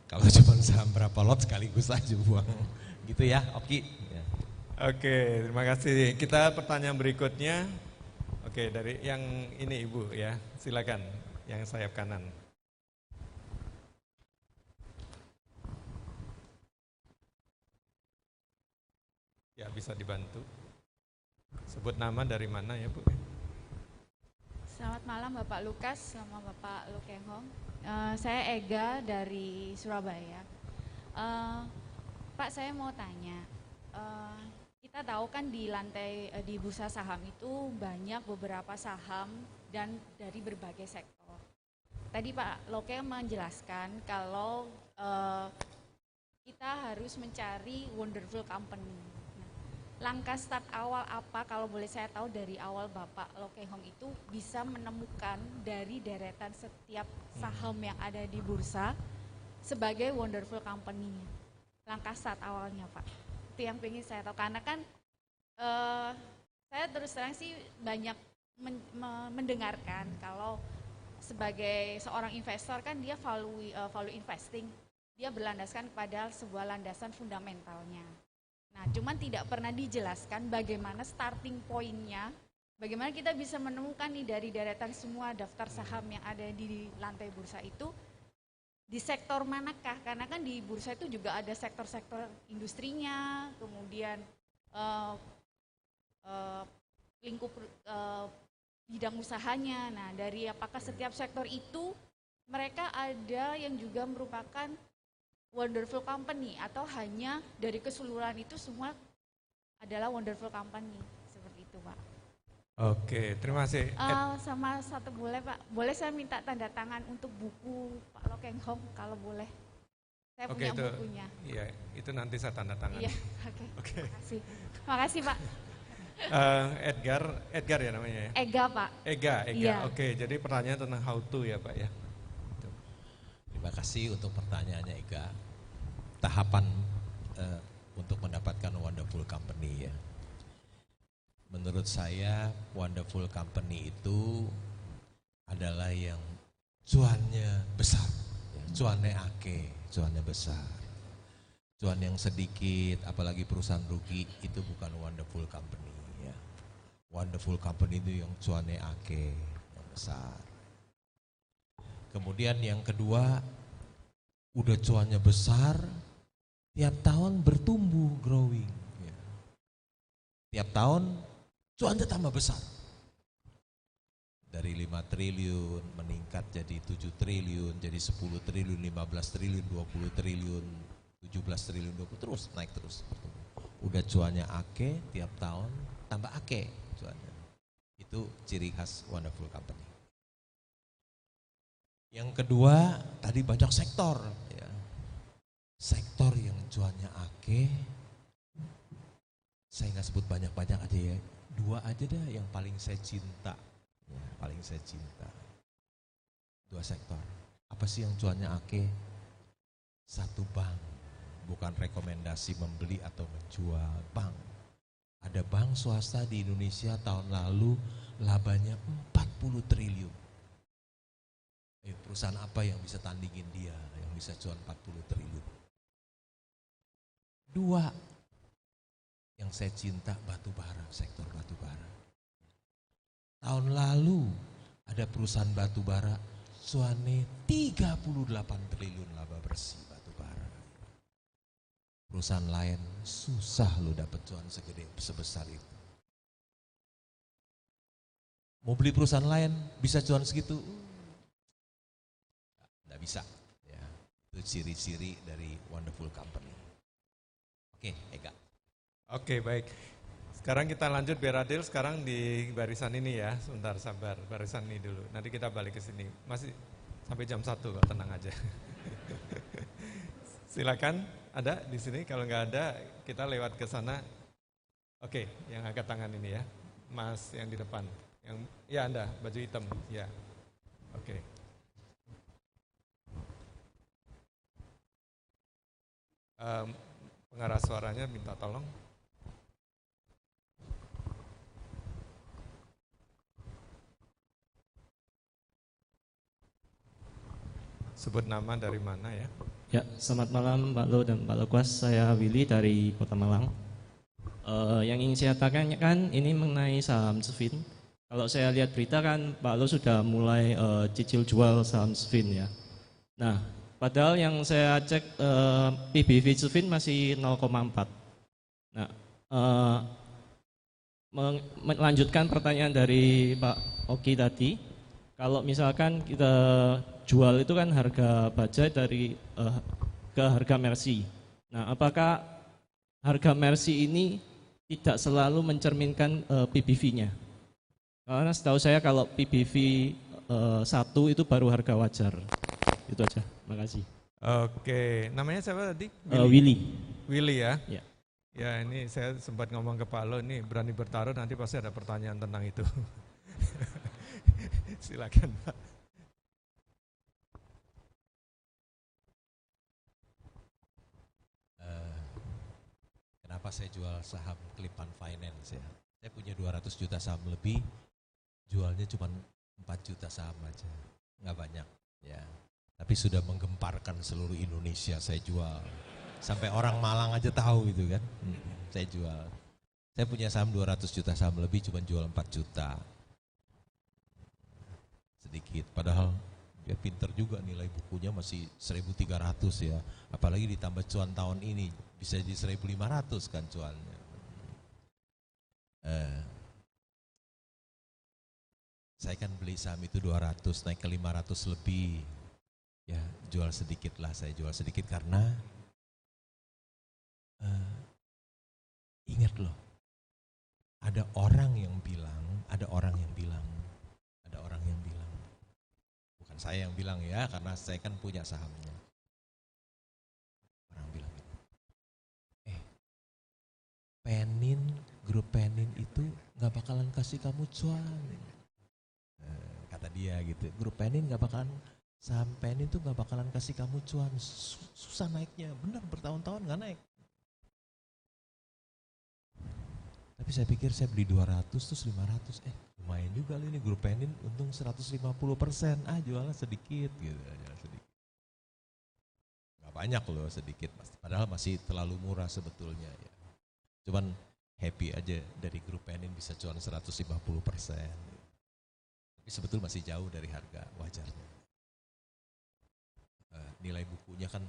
S1: Kalau cuma saham berapa lot sekaligus aja buang, gitu ya, oke. Ya.
S2: Oke, terima kasih. Kita pertanyaan berikutnya. Oke, dari yang ini Ibu ya, silakan yang sayap kanan. Ya, bisa dibantu. Sebut nama dari mana ya Bu?
S4: Selamat malam Bapak Lukas sama Bapak Lokeng Hong. Saya Ega dari Surabaya. Pak, saya mau tanya, kita tahu kan di lantai di bursa saham itu banyak beberapa saham dan dari berbagai sektor. Tadi Pak Lokeng menjelaskan kalau kita harus mencari wonderful company. Langkah start awal apa kalau boleh saya tahu dari awal Bapak Lokeng Hong itu bisa menemukan dari deretan setiap saham yang ada di bursa sebagai wonderful company. Langkah start awalnya Pak, itu yang ingin saya tahu karena kan saya terus terang sih banyak mendengarkan kalau sebagai seorang investor kan dia value investing, dia berlandaskan kepada sebuah landasan fundamentalnya. Nah, cuman tidak pernah dijelaskan bagaimana starting point-nya, bagaimana kita bisa menemukan nih dari deretan semua daftar saham yang ada di lantai bursa itu, di sektor manakah? Karena kan di bursa itu juga ada sektor-sektor industrinya, kemudian lingkup bidang usahanya. Nah, dari apakah setiap sektor itu mereka ada yang juga merupakan wonderful company atau hanya dari keseluruhan itu semua adalah wonderful company, seperti itu Pak.
S2: Oke, terima kasih.
S4: Sama satu boleh Pak, boleh saya minta tanda tangan untuk buku Pak Lokeng Hong kalau boleh. Saya punya bukunya.
S2: Iya, itu nanti saya tanda tangan.
S4: Iya, oke. Terima kasih Pak.
S2: Edgar ya namanya ya?
S4: Ega Pak.
S2: Ega.
S4: Iya.
S2: Oke, jadi pertanyaan tentang how to ya Pak ya.
S1: Terima kasih untuk pertanyaannya Ega. Tahapan untuk mendapatkan wonderful company ya. Menurut saya wonderful company itu adalah yang cuannya besar, ya, cuannya ake, cuannya besar. Cuan yang sedikit, apalagi perusahaan rugi itu bukan wonderful company ya. Wonderful company itu yang cuannya ake, yang besar. Kemudian yang kedua, udah cuannya besar, tiap tahun bertumbuh, growing. Ya. Tiap tahun cuannya tambah besar. Dari 5 triliun meningkat jadi 7 triliun, jadi 10 triliun, 15 triliun, 20 triliun, 17 triliun, 20 terus naik terus. Udah cuannya ake, tiap tahun tambah ake cuannya. Itu ciri khas wonderful company. Yang kedua, tadi banyak sektor. Ya. Sektor yang cuannya ake, saya nggak sebut banyak-banyak aja ya. 2 aja deh yang paling saya cinta. Ya, paling saya cinta. 2 sektor. Apa sih yang cuannya ake? 1 bank. Bukan rekomendasi membeli atau menjual, bank. Ada bank swasta di Indonesia tahun lalu labanya 40 triliun. Perusahaan apa yang bisa tandingin dia, yang bisa cuan 40 triliun? Dua yang saya cinta, batu bara, sektor batu bara. Tahun lalu ada perusahaan batu bara cuannya 38 triliun laba bersih batu bara. Perusahaan lain susah lo dapat cuan sebesar itu. Mau beli perusahaan lain bisa cuan segitu? Nggak bisa. Ya, itu ciri-ciri dari wonderful company. Oke, Ega.
S2: Oke, baik. Sekarang kita lanjut biar adil, sekarang di barisan ini ya, sebentar sabar, barisan ini dulu. Nanti kita balik ke sini. Masih sampai jam 1 kok, tenang aja. Silakan, ada di sini. Kalau nggak ada, kita lewat ke sana. Oke, yang angkat tangan ini ya. Mas yang di depan. Yang ya Anda, baju hitam. Ya. Oke. Pengarah suaranya minta tolong. Sebut nama dari mana ya?
S5: Ya, selamat malam Pak Lo dan Pak Lokwas. Saya Willy dari Kota Malang. Yang ingin saya tanyakan ini mengenai saham Svin. Kalau saya lihat berita kan Pak Lo sudah mulai cicil jual saham Svin ya. Nah, padahal yang saya cek PBV Svin masih 0,4. Nah, melanjutkan pertanyaan dari Pak Oki tadi, kalau misalkan kita jual itu kan harga baja dari ke harga Mercy. Nah, apakah harga Mercy ini tidak selalu mencerminkan PBV-nya? Karena setahu saya kalau PBV 1 itu baru harga wajar. Itu aja, makasih.
S2: Oke, namanya siapa tadi?
S5: Willy.
S2: Willy ya?
S5: Ya.
S2: Ya, ini saya sempat ngomong ke Pak Lo, ini berani bertaruh nanti pasti ada pertanyaan tentang itu. Silakan Pak.
S1: Kenapa saya jual saham Klipan Finance ya? Saya punya 200 juta saham lebih, jualnya cuma 4 juta saham aja, nggak banyak ya. Tapi sudah menggemparkan seluruh Indonesia saya jual. Sampai orang Malang aja tahu gitu kan, saya jual. Saya punya saham 200 juta saham lebih, cuma jual 4 juta. Sedikit, padahal dia pinter juga, nilai bukunya masih 1.300 ya. Apalagi ditambah cuan tahun ini, bisa jadi 1.500 kan cuannya. Saya kan beli saham itu 200, naik ke 500 lebih. Ya, jual sedikit lah, saya jual sedikit karena ingat loh, ada orang yang bilang, bukan saya yang bilang ya, karena saya kan punya sahamnya. Orang bilang gitu, Penin, grup Penin itu nggak bakalan kasih kamu cuan, kata dia gitu. Grup Penin nggak bakalan, saham Penin tuh nggak bakalan kasih kamu cuan, susah naiknya, benar bertahun-tahun nggak naik. Tapi saya pikir saya beli 200 terus 500, lumayan juga ini grup Penin untung 150%, jualnya sedikit gitu, sedikit. Nggak banyak loh, sedikit, padahal masih terlalu murah sebetulnya ya. Cuman happy aja dari grup Penin bisa cuan 150%. Tapi sebetulnya masih jauh dari harga wajarnya. Nilai bukunya kan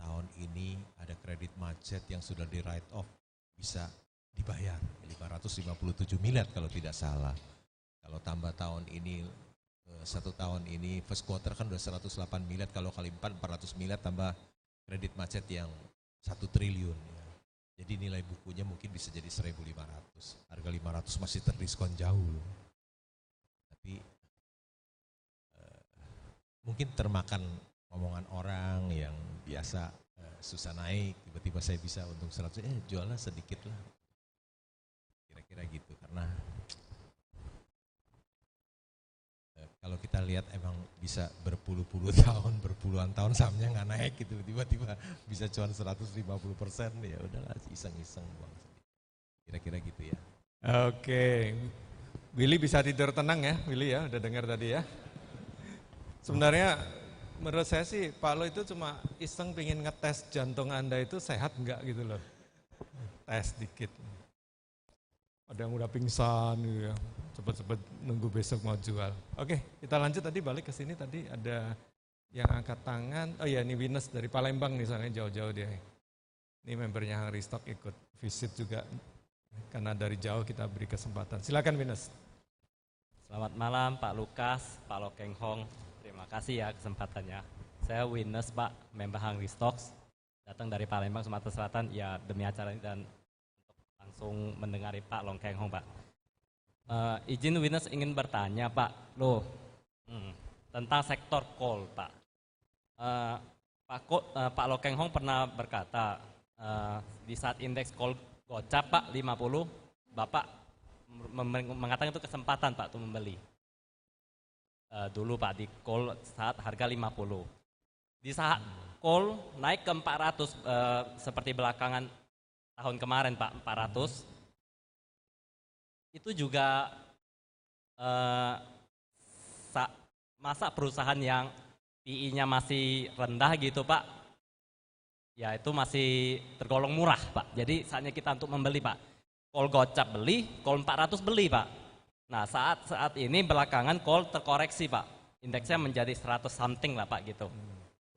S1: tahun ini ada kredit macet yang sudah di write off, bisa dibayar 557 miliar kalau tidak salah. Kalau tambah tahun ini, 1 tahun ini first quarter kan udah 108 miliar, kalau kali 4 400 miliar tambah kredit macet yang 1 triliun ya. Jadi nilai bukunya mungkin bisa jadi 1.500. Harga 500 masih terdiskon jauh. Tapi mungkin termakan omongan orang yang biasa susah naik, tiba-tiba saya bisa untung 100, jualnya sedikit lah. Kira-kira gitu, karena Kalau kita lihat emang bisa berpuluh-puluh tahun, berpuluhan tahun sahamnya nggak naik gitu, tiba-tiba bisa cuan 150%, ya udahlah iseng-iseng Bang. Kira-kira gitu ya.
S2: Oke, Willy bisa tidur tenang ya, Willy ya, udah dengar tadi ya. Sebenarnya menurut saya sih Pak Lo itu cuma iseng pengen ngetes jantung Anda itu sehat enggak gitu loh. Tes dikit. Ada yang udah pingsan gitu ya, cepet-cepet nunggu besok mau jual. Oke, kita lanjut tadi balik ke sini, tadi ada yang angkat tangan. Oh ya, ini Wines dari Palembang misalnya, jauh-jauh dia. Ini membernya Hang Restock ikut visit juga, karena dari jauh kita beri kesempatan. Silakan Wines.
S6: Selamat malam Pak Lukas, Pak Lokeng Hong. Terima kasih ya kesempatannya. Saya Wines Pak, member Hang Restock, datang dari Palembang, Sumatera Selatan. Ya demi acara ini dan langsung mendengar Pak Lokeng Hong Pak. Izin Wines ingin bertanya Pak, tentang sektor coal Pak. Pak Lokeng Hong pernah berkata di saat indeks coal gocap Pak 50, Bapak mengatakan itu kesempatan Pak untuk membeli. Dulu Pak di coal saat harga 50. Di saat coal naik ke 400 seperti belakangan tahun kemarin Pak 400, itu juga masa perusahaan yang PI-nya masih rendah gitu Pak, ya itu masih tergolong murah Pak. Jadi saatnya kita untuk membeli Pak. Coal gocap beli, coal 400 beli Pak. Nah saat ini belakangan coal terkoreksi Pak, indeksnya menjadi 100 something lah Pak gitu.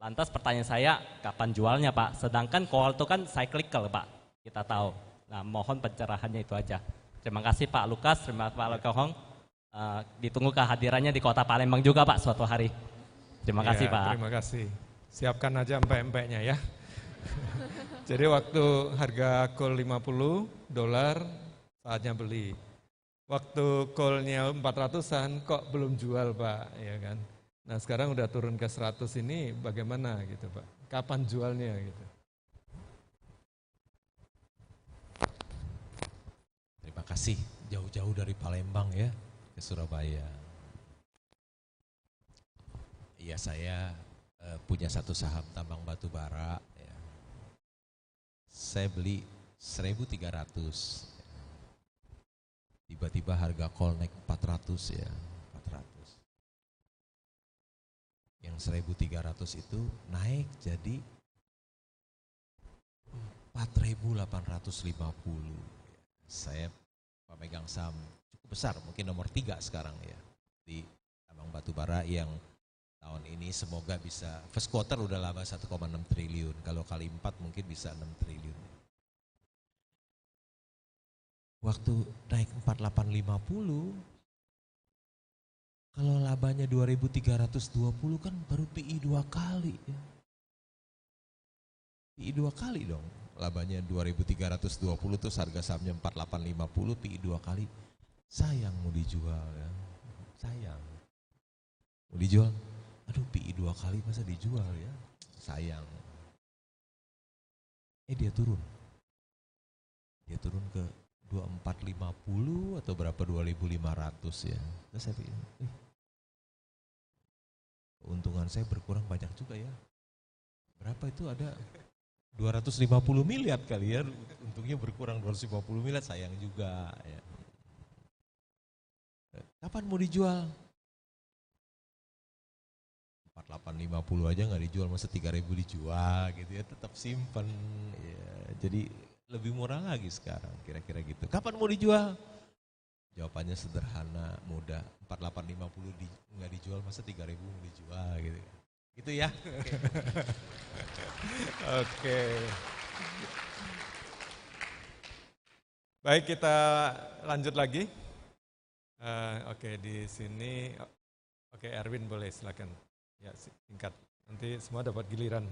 S6: Lantas pertanyaan saya, kapan jualnya Pak? Sedangkan coal itu kan cyclical Pak, kita tahu. Nah mohon pencerahannya itu aja. Terima kasih Pak Lukas, terima kasih Pak Lokeng Hong. Ditunggu kehadirannya di kota Palembang juga Pak suatu hari. Terima kasih
S2: Ya,
S6: Pak.
S2: terima kasih. Siapkan aja empek-empeknya ya. Jadi waktu harga coal $50, saatnya beli. Waktu coalnya 400-an kok belum jual Pak, ya kan. Nah sekarang udah turun ke 100 ini bagaimana gitu Pak? Kapan jualnya gitu?
S1: Terima kasih, jauh-jauh dari Palembang ya ke Surabaya. Iya, saya punya satu saham tambang batu bara ya. Saya beli 1.300. Tiba-tiba harga coal naik 400 ya, 400. Yang 1.300 itu naik jadi 4.850. Saya pemegang saham cukup besar, mungkin nomor 3 sekarang ya di tambang batu bara yang tahun ini semoga bisa first quarter udah laba 1,6 triliun. Kalau kali 4 mungkin bisa 6 triliun. Waktu naik 4.850, kalau labanya 2.320 kan baru PI 2 kali ya. PI 2 kali dong. Labanya 2.320 terus harga sahamnya 4.850, PI 2 kali. Sayang mau dijual ya. Sayang. Mau dijual, aduh PI 2 kali masa dijual ya. Sayang. Dia turun. Dia turun ke 2450 atau berapa 2500 ya. Terus saya pikir, keuntungan saya berkurang banyak juga ya. Berapa itu ada 250 miliar kali ya, untungnya berkurang 250 miliar, sayang juga ya. Kapan mau dijual? 4.850 aja nggak dijual, masa 3.000 dijual gitu ya, tetap simpen ya. Jadi lebih murah lagi sekarang, kira-kira gitu. Kapan mau dijual? Jawabannya sederhana, mudah. 4.850 nggak dijual, masa 3.000 mau dijual gitu. Gitu ya.
S2: Oke. Baik, kita lanjut lagi. Oke, di sini. Oke, Erwin boleh silakan. Ya, singkat. Nanti semua dapat giliran.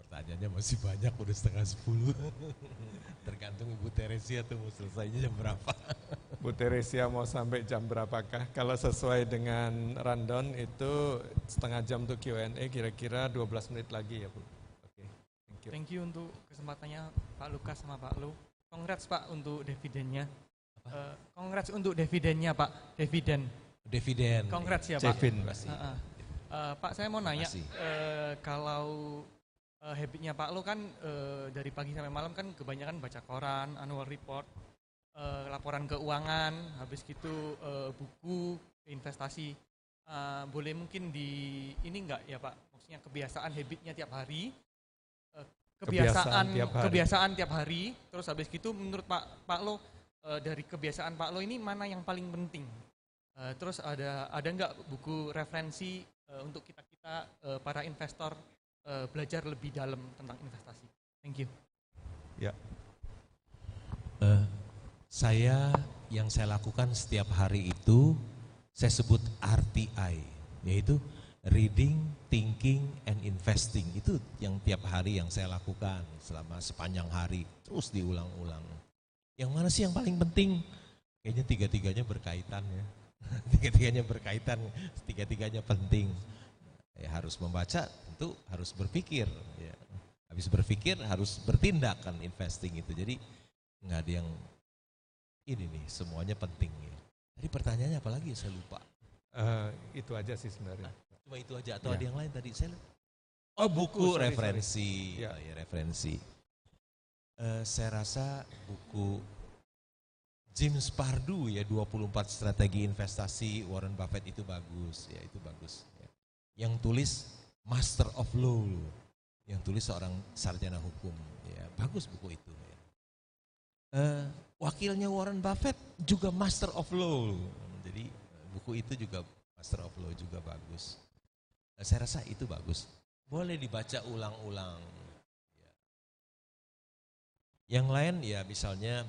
S1: Pertanyaannya masih banyak, udah 9:30. Tergantung Ibu Teresia tuh mau selesainya jam berapa.
S2: Bu Teresia mau sampai jam berapakah? Kalau sesuai dengan rundown itu setengah jam untuk Q&A, kira-kira 12 menit lagi ya Bu. Oke, thank you.
S7: Thank you untuk kesempatannya Pak Lukas sama Pak Lu. Congrats Pak untuk dividennya. Congrats untuk dividennya Pak, dividen.
S1: Dividen.
S7: Congrats ya Pak.
S2: Jevin.
S7: Pak saya mau nanya,
S1: Makasih.
S7: kalau habitnya Pak Lo kan dari pagi sampai malam kan kebanyakan baca koran, annual report, laporan keuangan, habis gitu buku, investasi. Boleh mungkin di ini enggak ya Pak, maksudnya kebiasaan habitnya tiap hari, kebiasaan tiap hari, terus habis gitu menurut Pak Lo dari kebiasaan Pak Lo ini mana yang paling penting? Terus ada enggak buku referensi untuk kita para investor belajar lebih dalam tentang investasi? Thank you.
S2: Ya.
S1: Yang saya lakukan setiap hari itu saya sebut RTI, yaitu Reading, Thinking, and Investing. Itu yang tiap hari yang saya lakukan selama sepanjang hari, terus diulang-ulang. Yang mana sih yang paling penting? Kayaknya tiga-tiganya berkaitan ya. Tiga-tiganya berkaitan, tiga-tiganya penting. Ya, harus membaca, tentu harus berpikir. Ya. Habis berpikir harus bertindak kan investing itu. Jadi nggak ada yang ini nih, semuanya penting ya. Tadi pertanyaannya apa lagi? Saya lupa.
S2: Itu aja sih sebenarnya.
S1: Cuma itu aja atau ada yang lain tadi?
S2: sorry,
S1: Buku referensi.
S2: Ya.
S1: Ya, referensi. Saya rasa buku James Pardue ya 24 strategi investasi Warren Buffett itu bagus ya, itu bagus ya. Yang tulis Master of Law, yang tulis seorang sarjana hukum ya, bagus buku itu ya. Wakilnya Warren Buffett juga Master of Law, jadi buku itu juga Master of Law juga bagus. Saya rasa itu bagus, boleh dibaca ulang-ulang ya. Yang lain ya misalnya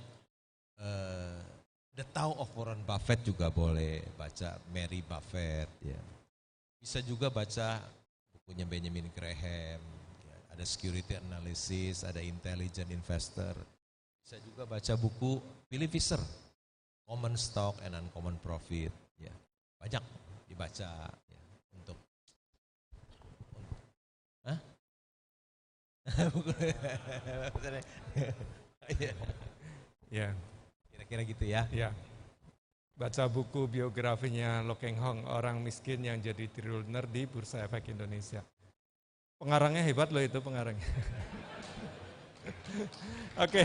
S1: The Tao of Warren Buffett juga boleh baca, Mary Buffett ya. Bisa juga baca bukunya Benjamin Graham ya. Ada Security Analysis, ada Intelligent Investor. Bisa juga baca buku Philip Fisher, Common Stock and Uncommon Profit ya. Banyak dibaca ya, untuk
S2: Ya.
S1: Kira-kira gitu ya.
S2: Ya. Baca buku biografinya Lo Keng Hong, orang miskin yang jadi triliuner di Bursa Efek Indonesia. Pengarangnya hebat loh itu pengarangnya. Oke.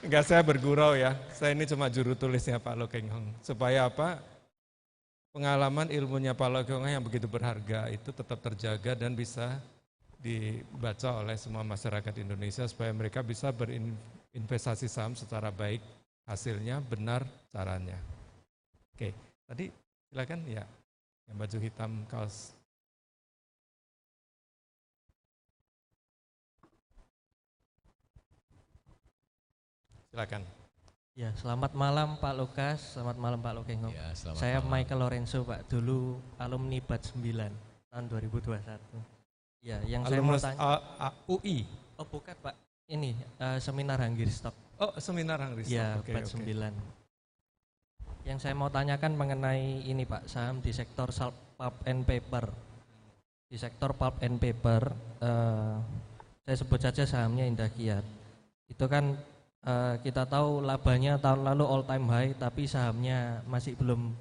S2: Enggak, saya bergurau ya. Saya ini cuma juru tulisnya Pak Lo Keng Hong. Supaya apa? Pengalaman ilmunya Pak Lo Keng Hong yang begitu berharga itu tetap terjaga dan bisa dibaca oleh semua masyarakat Indonesia supaya mereka bisa berinvestasi saham secara baik, hasilnya benar caranya. Oke, tadi silakan ya, yang baju hitam kaos. Silakan.
S8: Ya, selamat malam Pak Lukas, selamat malam Pak Lokengong.
S1: Ya, selamat
S8: Saya
S1: malam.
S8: Michael Lorenzo Pak, dulu alumni BAT 9 tahun 2021. Ya, yang saya mau
S2: Alumnus
S8: tanya.
S2: UI.
S8: Oh bukan Pak, ini seminar Hanggirstok.
S2: Oh, seminar Hanggirstok.
S8: Ya,
S2: Oke,
S8: BAT
S2: oke.
S8: 9. Yang saya mau tanyakan mengenai ini Pak, saham di sektor pulp and paper. Di sektor pulp and paper, saya sebut saja sahamnya Indah Kiat. Itu kan kita tahu labanya tahun lalu all time high, tapi sahamnya masih belum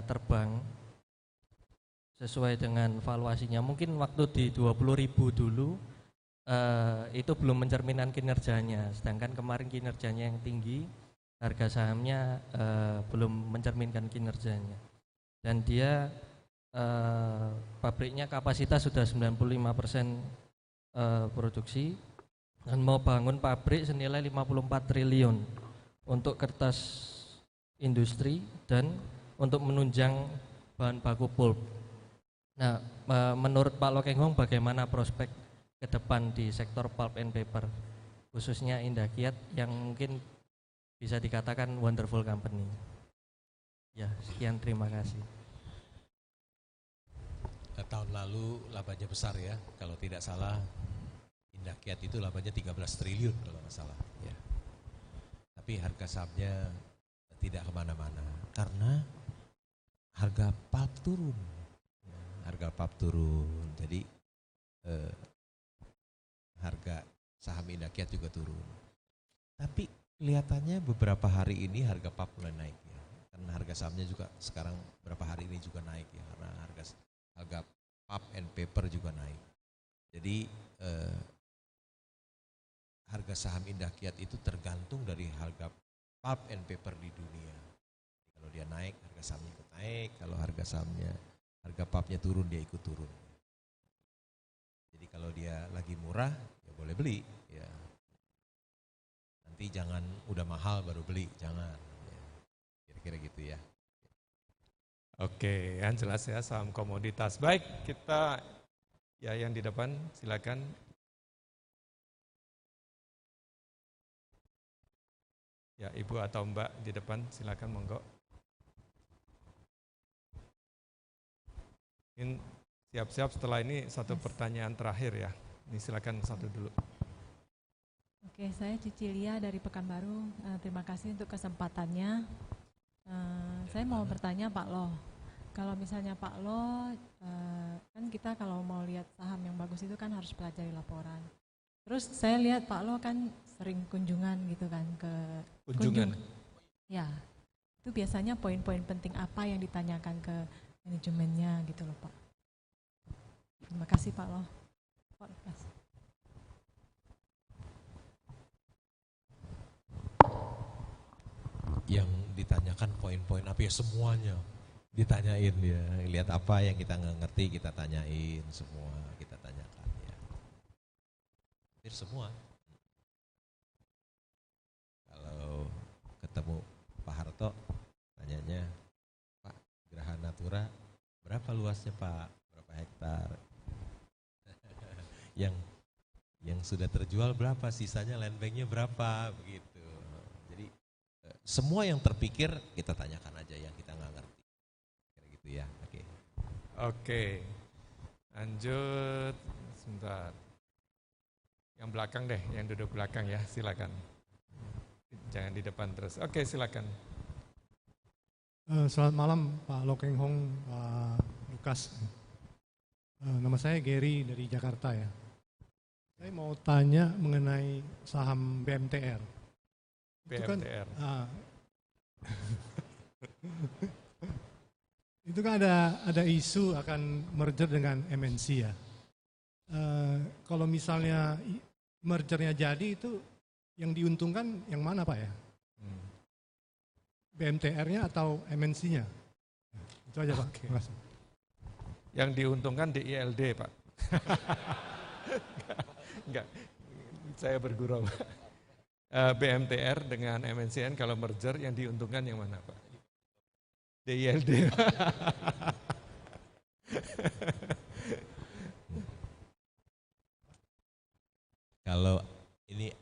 S8: terbang sesuai dengan valuasinya. Mungkin waktu di 20.000 dulu itu belum mencerminkan kinerjanya, sedangkan kemarin kinerjanya yang tinggi, harga sahamnya belum mencerminkan kinerjanya. Dan dia pabriknya kapasitas sudah 95% produksi, dan mau bangun pabrik senilai 54 triliun untuk kertas industri dan untuk menunjang bahan baku pulp. Nah, menurut Pak Lokenghong bagaimana prospek ke depan di sektor pulp and paper, khususnya Indah Kiat yang mungkin bisa dikatakan wonderful company? Ya, sekian, terima kasih.
S1: Tahun lalu labanya besar ya, kalau tidak salah Indah Kiat itu labanya 13 triliun kalau nggak salah ya. Tapi harga sahamnya tidak kemana-mana karena harga pulp turun ya, harga pulp turun, jadi harga saham Indah Kiat juga turun. Tapi kelihatannya beberapa hari ini harga PAP mulai naik ya. Karena harga sahamnya juga sekarang beberapa hari ini juga naik ya, karena harga PAP and paper juga naik. Jadi harga saham Indah Kiat itu tergantung dari harga pulp and paper di dunia. Kalau dia naik, harga sahamnya ikut naik. Kalau harga pulpnya turun, dia ikut turun. Jadi kalau dia lagi murah, ya boleh beli. Ya. Nanti jangan udah mahal baru beli, jangan. Ya. Kira-kira gitu ya.
S2: Oke, yang jelas ya saham komoditas. Baik, kita ya yang di depan silakan. Ya, Ibu atau Mbak di depan silakan monggo. Ini siap-siap setelah ini satu pertanyaan terakhir ya. Ini silakan satu dulu.
S9: Oke, saya Cicilia dari Pekanbaru. Terima kasih untuk kesempatannya. Saya mau bertanya Pak Loh, kalau misalnya Pak Loh, kan kita kalau mau lihat saham yang bagus itu kan harus pelajari laporan. Terus saya lihat Pak Loh kan sering kunjungan gitu kan ke
S2: Kunjungan.
S9: Ya, itu biasanya poin-poin penting apa yang ditanyakan ke manajemennya gitu loh Pak. Terima kasih Pak Loh.
S1: Yang ditanyakan poin-poin apa ya, semuanya ditanyain ya. Lihat apa yang kita nggak ngerti kita tanyain, semua kita tanyakan ya. Hampir semua. Kalau ketemu Pak Harto, tanyanya, Pak, Geraha Natura berapa luasnya Pak? Berapa hektar? yang sudah terjual berapa? Sisanya land banknya berapa? Begitu. Jadi semua yang terpikir kita tanyakan aja yang kita nggak ngerti. Kayak gitu ya. Oke.
S2: Oke. Lanjut. Sebentar. Yang belakang deh, yang duduk belakang ya, silakan. Jangan di depan terus. Oke, silakan.
S10: Selamat malam Pak Lokeng Hong, Pak Lukas. Nama saya Gary dari Jakarta ya. Saya mau tanya mengenai saham BMTR.
S2: BMTR.
S10: Itu kan ada isu akan merger dengan MNC ya. Kalau misalnya mergernya jadi itu yang diuntungkan yang mana Pak ya? BMTR-nya atau MNC-nya? Itu aja Pak.
S2: Terima kasih. Yang diuntungkan DILD Pak. Enggak, saya bergurau. BMTR dengan MNCN kalau merger yang diuntungkan yang mana Pak? DILD.
S1: Kalau ini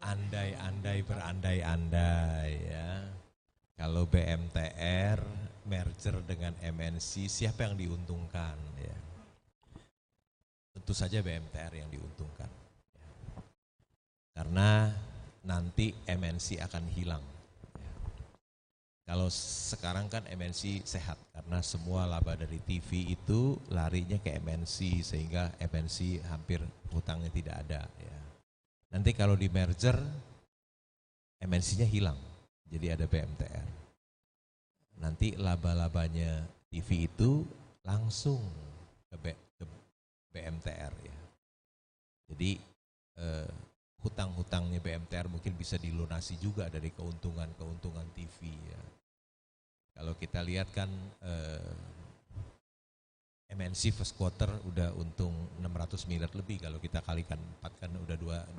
S1: andai-andai berandai-andai ya. Kalau BMTR merger dengan MNC, siapa yang diuntungkan ya? Tentu saja BMTR yang diuntungkan. Ya. Karena nanti MNC akan hilang. Ya. Kalau sekarang kan MNC sehat karena semua laba dari TV itu larinya ke MNC sehingga MNC hampir hutangnya tidak ada. Ya. Nanti kalau di merger MNC-nya hilang. Jadi ada BMTR. Nanti laba-labanya TV itu langsung ke BMTR ya. Jadi hutang-hutangnya BMTR mungkin bisa dilunasi juga dari keuntungan TV ya. Kalau kita lihat kan MNC first quarter udah untung 600 miliar lebih, kalau kita kalikan 4 kan udah 2,4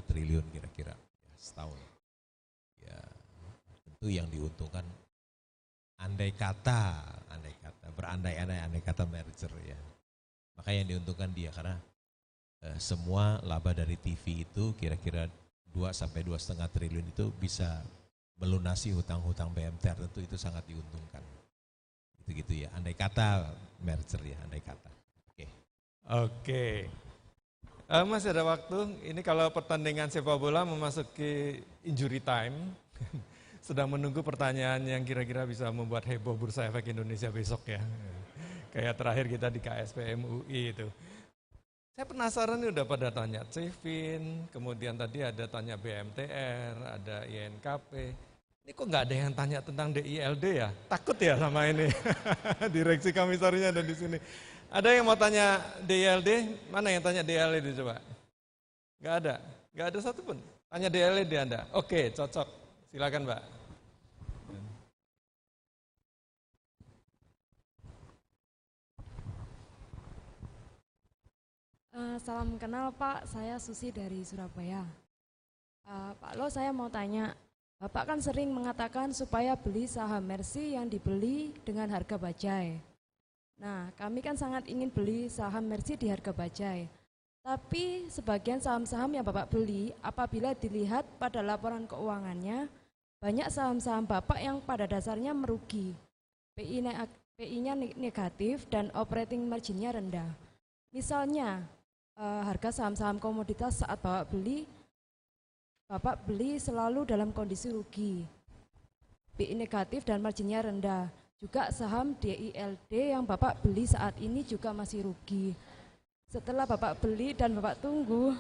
S1: triliun kira-kira ya, setahun. Ya, tentu yang diuntungkan andai kata berandai-andai kata merger ya. Maka yang diuntungkan dia karena semua laba dari TV itu kira-kira 2 sampai 2,5 triliun itu bisa melunasi hutang-hutang BMTR, tentu itu sangat diuntungkan. Gitu ya, andai kata merger ya, andai kata.
S2: Oke. Masih ada waktu, ini kalau pertandingan sepak bola memasuki injury time, sedang menunggu pertanyaan yang kira-kira bisa membuat heboh Bursa Efek Indonesia besok ya. Kayak terakhir kita di KSPM UI itu. Saya penasaran nih udah pada tanya Cevin, kemudian tadi ada tanya BMTR, ada INKP. Ini kok nggak ada yang tanya tentang DILD ya? Takut ya sama ini. Direksi komisarinya ada di sini. Ada yang mau tanya DILD? Mana yang tanya DILD coba? Nggak ada, nggak ada satupun. Tanya DILD Anda. Oke, cocok. Silakan Mbak.
S11: Salam kenal Pak, saya Susi dari Surabaya. Pak Lo, saya mau tanya, Bapak kan sering mengatakan supaya beli saham Mercy yang dibeli dengan harga bajai. Nah, kami kan sangat ingin beli saham Mercy di harga bajai. Tapi sebagian saham-saham yang Bapak beli, apabila dilihat pada laporan keuangannya, banyak saham-saham Bapak yang pada dasarnya merugi. PI-nya negatif dan operating margin-nya rendah. Misalnya, harga saham-saham komoditas saat Bapak beli selalu dalam kondisi rugi. PI negatif dan marginnya rendah. Juga saham DILD yang Bapak beli saat ini juga masih rugi. Setelah Bapak beli dan Bapak tunggu,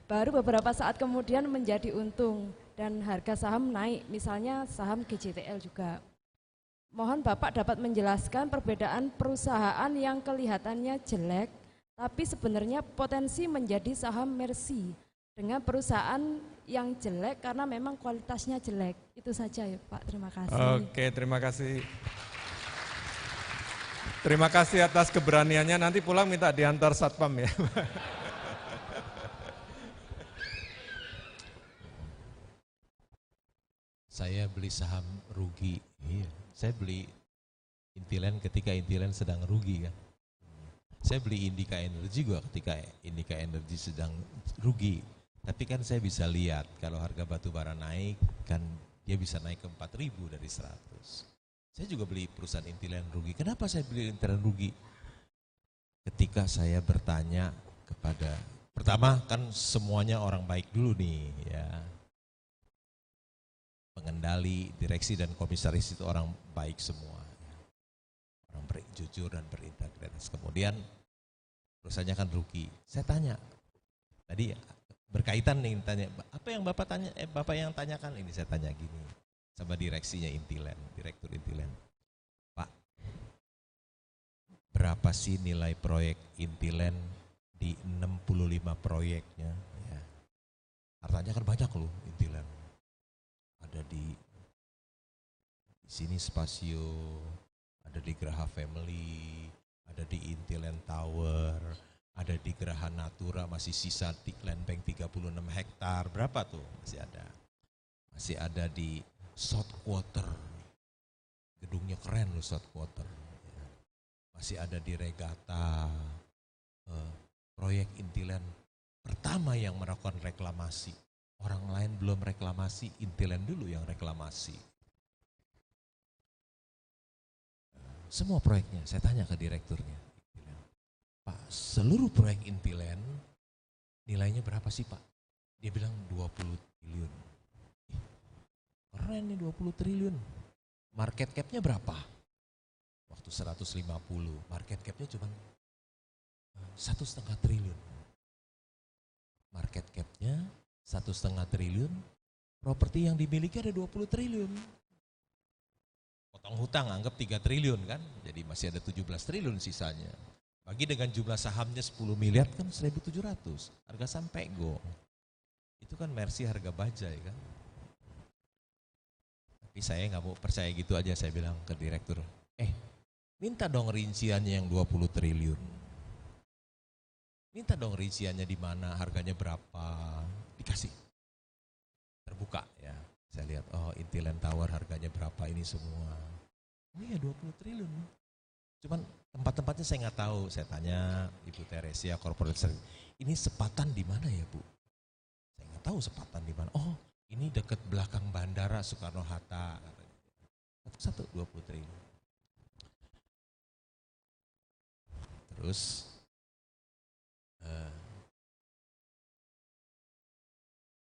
S11: baru beberapa saat kemudian menjadi untung dan harga saham naik, misalnya saham GJTL juga. Mohon Bapak dapat menjelaskan perbedaan perusahaan yang kelihatannya jelek, tapi sebenarnya potensi menjadi saham Mercy dengan perusahaan yang jelek karena memang kualitasnya jelek. Itu saja ya Pak, terima kasih.
S2: Oke, terima kasih. Terima kasih atas keberaniannya, nanti pulang minta diantar satpam ya.
S1: Saya beli saham rugi, iya. Saya beli Intiland ketika Intiland sedang rugi kan. Saya beli Indika Energy juga ketika Indika Energy sedang rugi. Tapi kan saya bisa lihat kalau harga batu bara naik kan dia bisa naik ke 4.000 dari 100. Saya juga beli perusahaan Intiland rugi. Kenapa saya beli Intiland rugi? Ketika saya bertanya kepada, pertama kan semuanya orang baik dulu nih ya. Pengendali, direksi dan komisaris itu orang baik semua. Orang jujur dan berintegritas. Kemudian perusahaannya kan rugi. Saya tanya, tadi berkaitan nih tanya, apa yang Bapak tanya? Bapak yang tanyakan ini saya tanya gini sama direksinya Intiland, direktur Intiland. Pak, berapa sih nilai proyek Intiland di 65 proyeknya? Ya. Artinya kan banyak loh Intiland. Ada di sini Spasio, ada di Graha Family, ada di Intiland Tower, ada di Geraha Natura, masih sisa land bank 36 hektar, berapa tuh? Masih ada. Masih ada di South Quarter, gedungnya keren loh South Quarter. Masih ada di Regatta, proyek Intiland pertama yang melakukan reklamasi. Orang lain belum reklamasi, Intiland dulu yang reklamasi. Semua proyeknya, saya tanya ke direkturnya. Pak, seluruh proyek Intiland nilainya berapa sih Pak? Dia bilang 20 triliun. Keren nih 20 triliun. Market cap-nya berapa? Waktu 150, market cap-nya cuma 1,5 triliun. Market cap-nya 1,5 triliun, properti yang dimiliki ada 20 triliun. Potong hutang anggap 3 triliun kan, jadi masih ada 17 triliun sisanya. Bagi dengan jumlah sahamnya 10 miliar kan 1.700, harga saham pego. Itu kan Mercy harga bajai kan. Tapi saya nggak mau percaya gitu aja, saya bilang ke direktur, minta dong rinciannya yang 20 triliun. Minta dong rinciannya di mana, harganya berapa, dikasih. Terbuka ya, saya lihat, oh Intiland Tower harganya berapa ini semua. Oh iya 20 triliun. Cuman tempat-tempatnya saya nggak tahu, saya tanya Ibu Teresia, corporate service, ini sepatan di mana ya Bu? Saya nggak tahu sepatan di mana. Oh ini dekat belakang bandara Soekarno-Hatta. Satu 20 triliun. Terus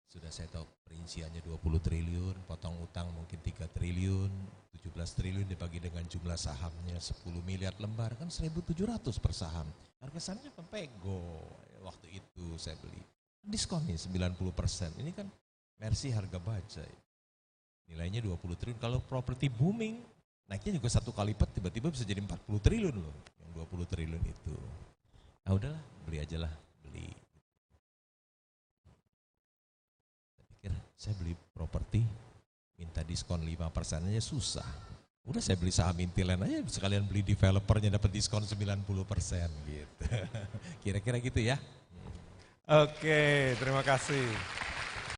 S1: Sudah saya tahu perinciannya 20 triliun, potong utang mungkin 3 triliun, 17 triliun dibagi dengan jumlah sahamnya 10 miliar lembar, kan 1.700 per saham. Harga sahamnya pempego waktu itu saya beli. Diskon nih 90%, ini kan Mercy harga baja. Nilainya 20 triliun, kalau properti booming, naiknya juga 1 kali lipat, tiba-tiba bisa jadi 40 triliun loh, yang 20 triliun itu. Nah udahlah, beli aja lah, beli. Saya beli properti, minta diskon 5% aja susah. Udah saya beli saham Intiland aja, sekalian beli developernya dapat diskon 90% gitu. Kira-kira gitu ya.
S2: Oke, terima kasih.